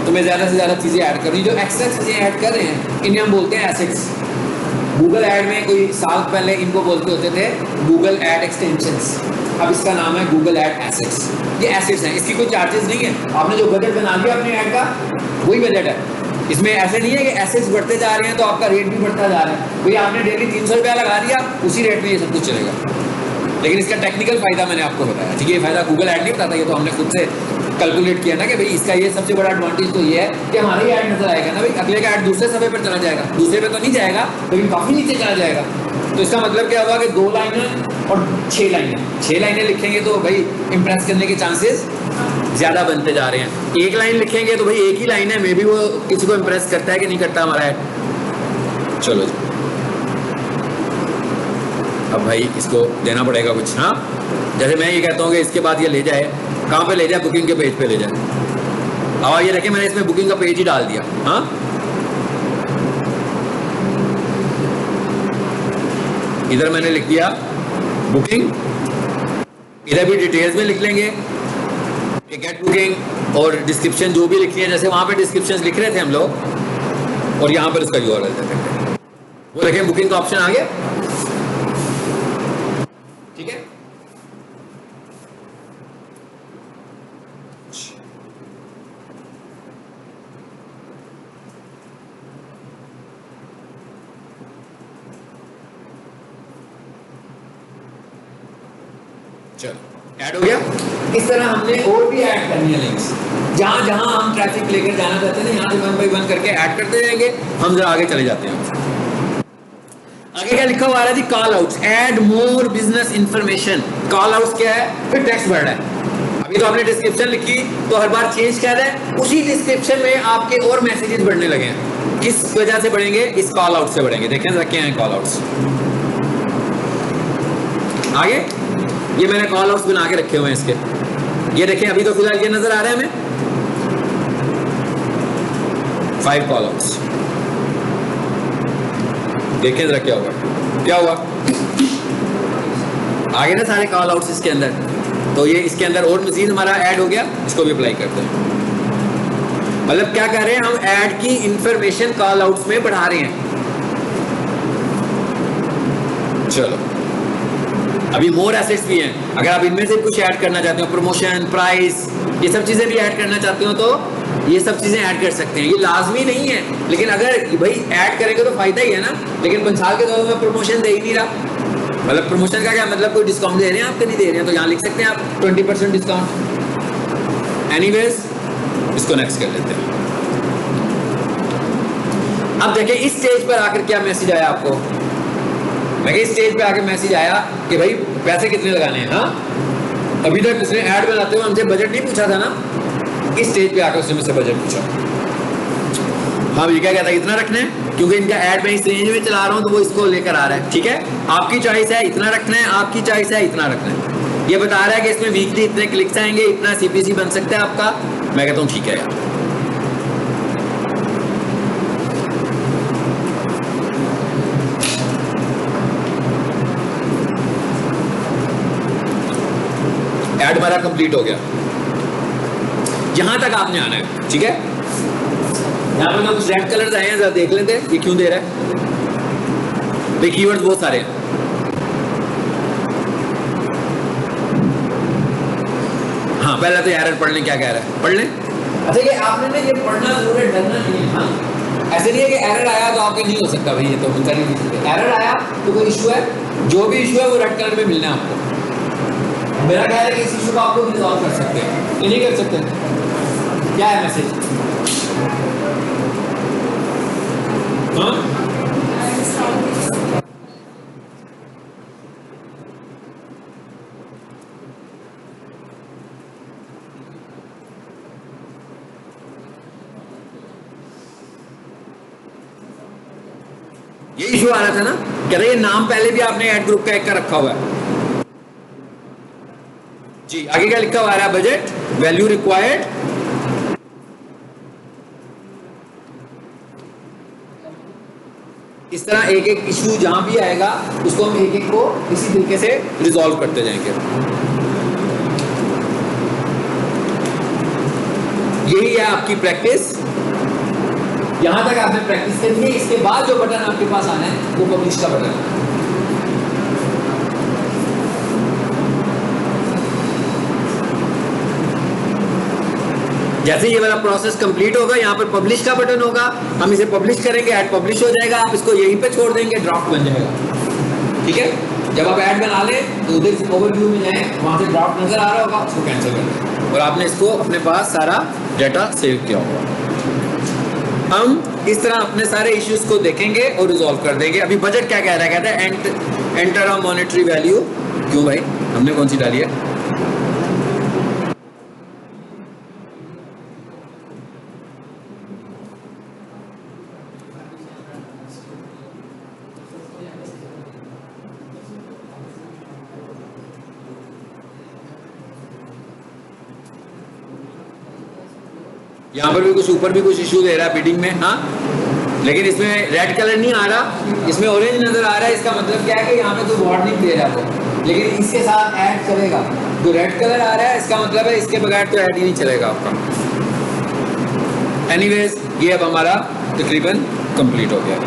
तो मैं ज़्यादा से ज़्यादा चीज़ें ऐड कर रही हूँ। जो एक्स्ट्रा चीज़ें ऐड कर रहे हैं इन्हें हम बोलते हैं एसेट्स। गूगल ऐड में कोई साल पहले इनको बोलते होते थे गूगल ऐड एक्सटेंशंस, अब इसका नाम है गूगल ऐड एसेट्स। ये एसेट्स हैं, इसकी कोई चार्जेस नहीं है। आपने जो बजट बना लिया अपने ऐड का, वही बजट है। इसमें ऐसे नहीं है कि एसेट्स बढ़ते जा रहे हैं तो आपका रेट भी बढ़ता जा रहा है। भाई आपने डेली 300 रुपया लगा दिया, उसी रेट में ये सब कुछ चलेगा। लेकिन इसका टेक्निकल फायदा मैंने आपको बताया, ठीक है। ये फायदा गूगल ऐड नहीं बताता, ये तो हमने खुद से कैलकुलेट किया ना कि भाई इसका ये सबसे बड़ा एडवांटेज तो ये है कि हमारा ही ऐड नजर आएगा ना। भाई अगले का ऐड दूसरे समय पर चला जाएगा, दूसरे पे तो नहीं जाएगा लेकिन काफी नीचे चला जाएगा। तो इसका मतलब क्या हुआ कि 2 लाइनें और 6 लाइनें लिखेंगे तो भाई इंप्रेस करने के चांसेस ज्यादा बनते जा रहे हैं। 1 लाइन लिखेंगे तो भाई एक ही लाइन है, मे बी वो किसी को इंप्रेस करता है कि नहीं करता हमारा ऐड। चलो जी, अब भाई इसको देना पड़ेगा कुछ। हाँ, जैसे मैं ये कहता हूँ कि इसके बाद ये ले जाए, कहाँ पे ले जाए, बुकिंग के पेज पे ले जाए। अब ये रखे, मैंने इसमें बुकिंग का पेज ही डाल दिया। हाँ, इधर मैंने लिख दिया बुकिंग, इधर भी डिटेल्स में लिख लेंगे गेट बुकिंग, और डिस्क्रिप्शन जो भी लिखनी है, जैसे वहां पे डिस्क्रिप्शन लिख रहे थे हम लोग, और यहाँ पर उसका यूआरएल दे देते हैं। वो देखें बुकिंग का ऑप्शन आ गया, ठीक है। चलो ऐड हो गया। इस तरह हमने और भी ऐड करनी है लिंक्स, जहां जहां हम ट्रैफिक लेकर जाना चाहते हैं, यहाँ से 1 by 1 करके ऐड करते जाएंगे। हम जरा आगे चले जाते हैं। आगे क्या लिखा हुआ है जी, call outs, add more business information. Call outs क्या है, फिर टेक्स्ट वर्ड है। अभी तो आपने डिस्क्रिप्शन लिखी तो हर बार चेंज क्या है, उसी डिस्क्रिप्शन में आपके और मैसेजेस बढ़ने लगे हैं। किस वजह से बढ़ेंगे, इस कॉल आउट से बढ़ेंगे। देखें जरा क्या है कॉल आउट्स। आगे ये मैंने कॉल आउट्स बना के रखे हुए हैं इसके, ये देखें अभी तो फिलहाल ये नजर आ रहा है हमें 5 कॉल आउट्स। देखें जरा क्या हुआ आगे ना सारे कॉल आउट्स इसके अंदर। तो ये इसके अंदर और मजीद हमारा ऐड हो गया, इसको भी अप्लाई करते हैं। मतलब क्या कर रहे हैं, हम ऐड की इंफॉर्मेशन कॉल आउट्स में बढ़ा रहे हैं। चलो अभी मोर एसेट्स भी हैं, अगर आप इनमें से कुछ ऐड करना चाहते हो, प्रमोशन, प्राइस, ये सब चीजें भी ऐड करना चाहते हो तो ये सब चीजें ऐड कर सकते हैं। ये लाजमी नहीं है, लेकिन अगर भाई ऐड करेंगे तो फायदा ही है ना। लेकिन 5 साल के दौर में प्रमोशन दे ही नहीं रहा, मतलब प्रमोशन का क्या मतलब, कोई डिस्काउंट दे रहे हैं आपके, नहीं दे रहे हैं, तो यहाँ लिख सकते हैं आप 20% डिस्काउंट। एनीवेज इसको नेक्स्ट कर लेते हैं। अब देखिए इस स्टेज पर आकर क्या मैसेज आया आपको। मैं इस स्टेज पे आकर मैसेज आया कि भाई पैसे कितने लगाने हैं। हाँ, अभी तक उसने ऐड बनाते हुए हमसे बजट नहीं पूछा था ना, इस स्टेज पे आकर उसने मुझसे बजट पूछा। हाँ, ये क्या कहता है इतना रखना है, क्योंकि इनका ऐड मैं इस रेंज में चला रहा हूँ तो वो इसको लेकर आ रहा है। ठीक है, आपकी चॉइस है इतना रखना है, आपकी चॉइस है इतना रखना है। ये बता रहा है कि इसमें वीकली इतने क्लिक्स आएंगे, इतना सीपीसी बन सकता है आपका। मैं कहता हूँ ठीक है यार। ऐड हमारा कंप्लीट हो गया, यहां तक आपने आना है। ठीक है, यहां पर कुछ रेड कलर्स आए हैं, जरा देख लेते हैं ये क्यों दे रहा है। भाई कीवर्ड्स बहुत सारे हैं। हाँ, पहले तो एरर पढ़ लें, क्या कह रहा है पढ़ लें। अच्छा, ये आपने ना ये पढ़ना जरूर है, डरना नहीं है। हाँ, ऐसे नहीं है कि एरर आया तो आपके नहीं हो सकता भाई, ये तो कर ही नहीं सकते। एरर आया तो कोई इशू है, जो भी इशू है वो रेड कलर में मिलना है आपको। मेरा ख्याल है कि इस इशू को आपको रिजॉल्व कर सकते हैं, ये नहीं कर सकते। क्या है मैसेज? हाँ, ये इशू आ रहा था ना, कह रहे ये नाम पहले भी आपने ऐड ग्रुप का एक का रखा हुआ है जी। आगे क्या लिखा हुआ है? बजट, वैल्यू रिक्वायर्ड, इस तरह एक एक इशू जहां भी आएगा उसको हम एक एक को इसी तरीके से रिजॉल्व करते जाएंगे। यही है आपकी प्रैक्टिस, यहां तक आपने प्रैक्टिस करनी है। इसके बाद जो बटन आपके पास आना है वो पब्लिश का बटन है। जैसे ये वाला प्रोसेस कंप्लीट होगा, यहाँ पर पब्लिश का बटन होगा, हम इसे पब्लिश करेंगे, ऐड पब्लिश हो जाएगा। आप इसको यहीं पे छोड़ देंगे, ड्राफ्ट बन जाएगा। ठीक है, जब आप ऐड बना लें तो उधर ओवरव्यू में जाएं, वहां से ड्राफ्ट नजर आ रहा होगा, उसको कैंसिल कर दें और आपने इसको अपने पास सारा डाटा सेव किया होगा। हम इस तरह अपने सारे इश्यूज को देखेंगे और रिजॉल्व कर देंगे। अभी बजट क्या कह रहा है? कहता है एंटर अ मॉनेटरी वैल्यू। क्यों भाई, हमने कौन सी डाली है? यहाँ पर भी कुछ ऊपर भी कुछ इशू दे रहा है बिडिंग में। हाँ, लेकिन इसमें रेड कलर नहीं आ रहा, इसमें ऑरेंज नजर आ रहा है। इसका मतलब क्या है कि यहाँ पे कोई वार्निंग दे रहा है वो, लेकिन इसके साथ ऐड चलेगा। जो रेड कलर आ रहा है इसका मतलब है इसके बगैर तो ऐड ही नहीं चलेगा आपका। एनीवेज, ये अब हमारा तकरीबन कंप्लीट हो गया।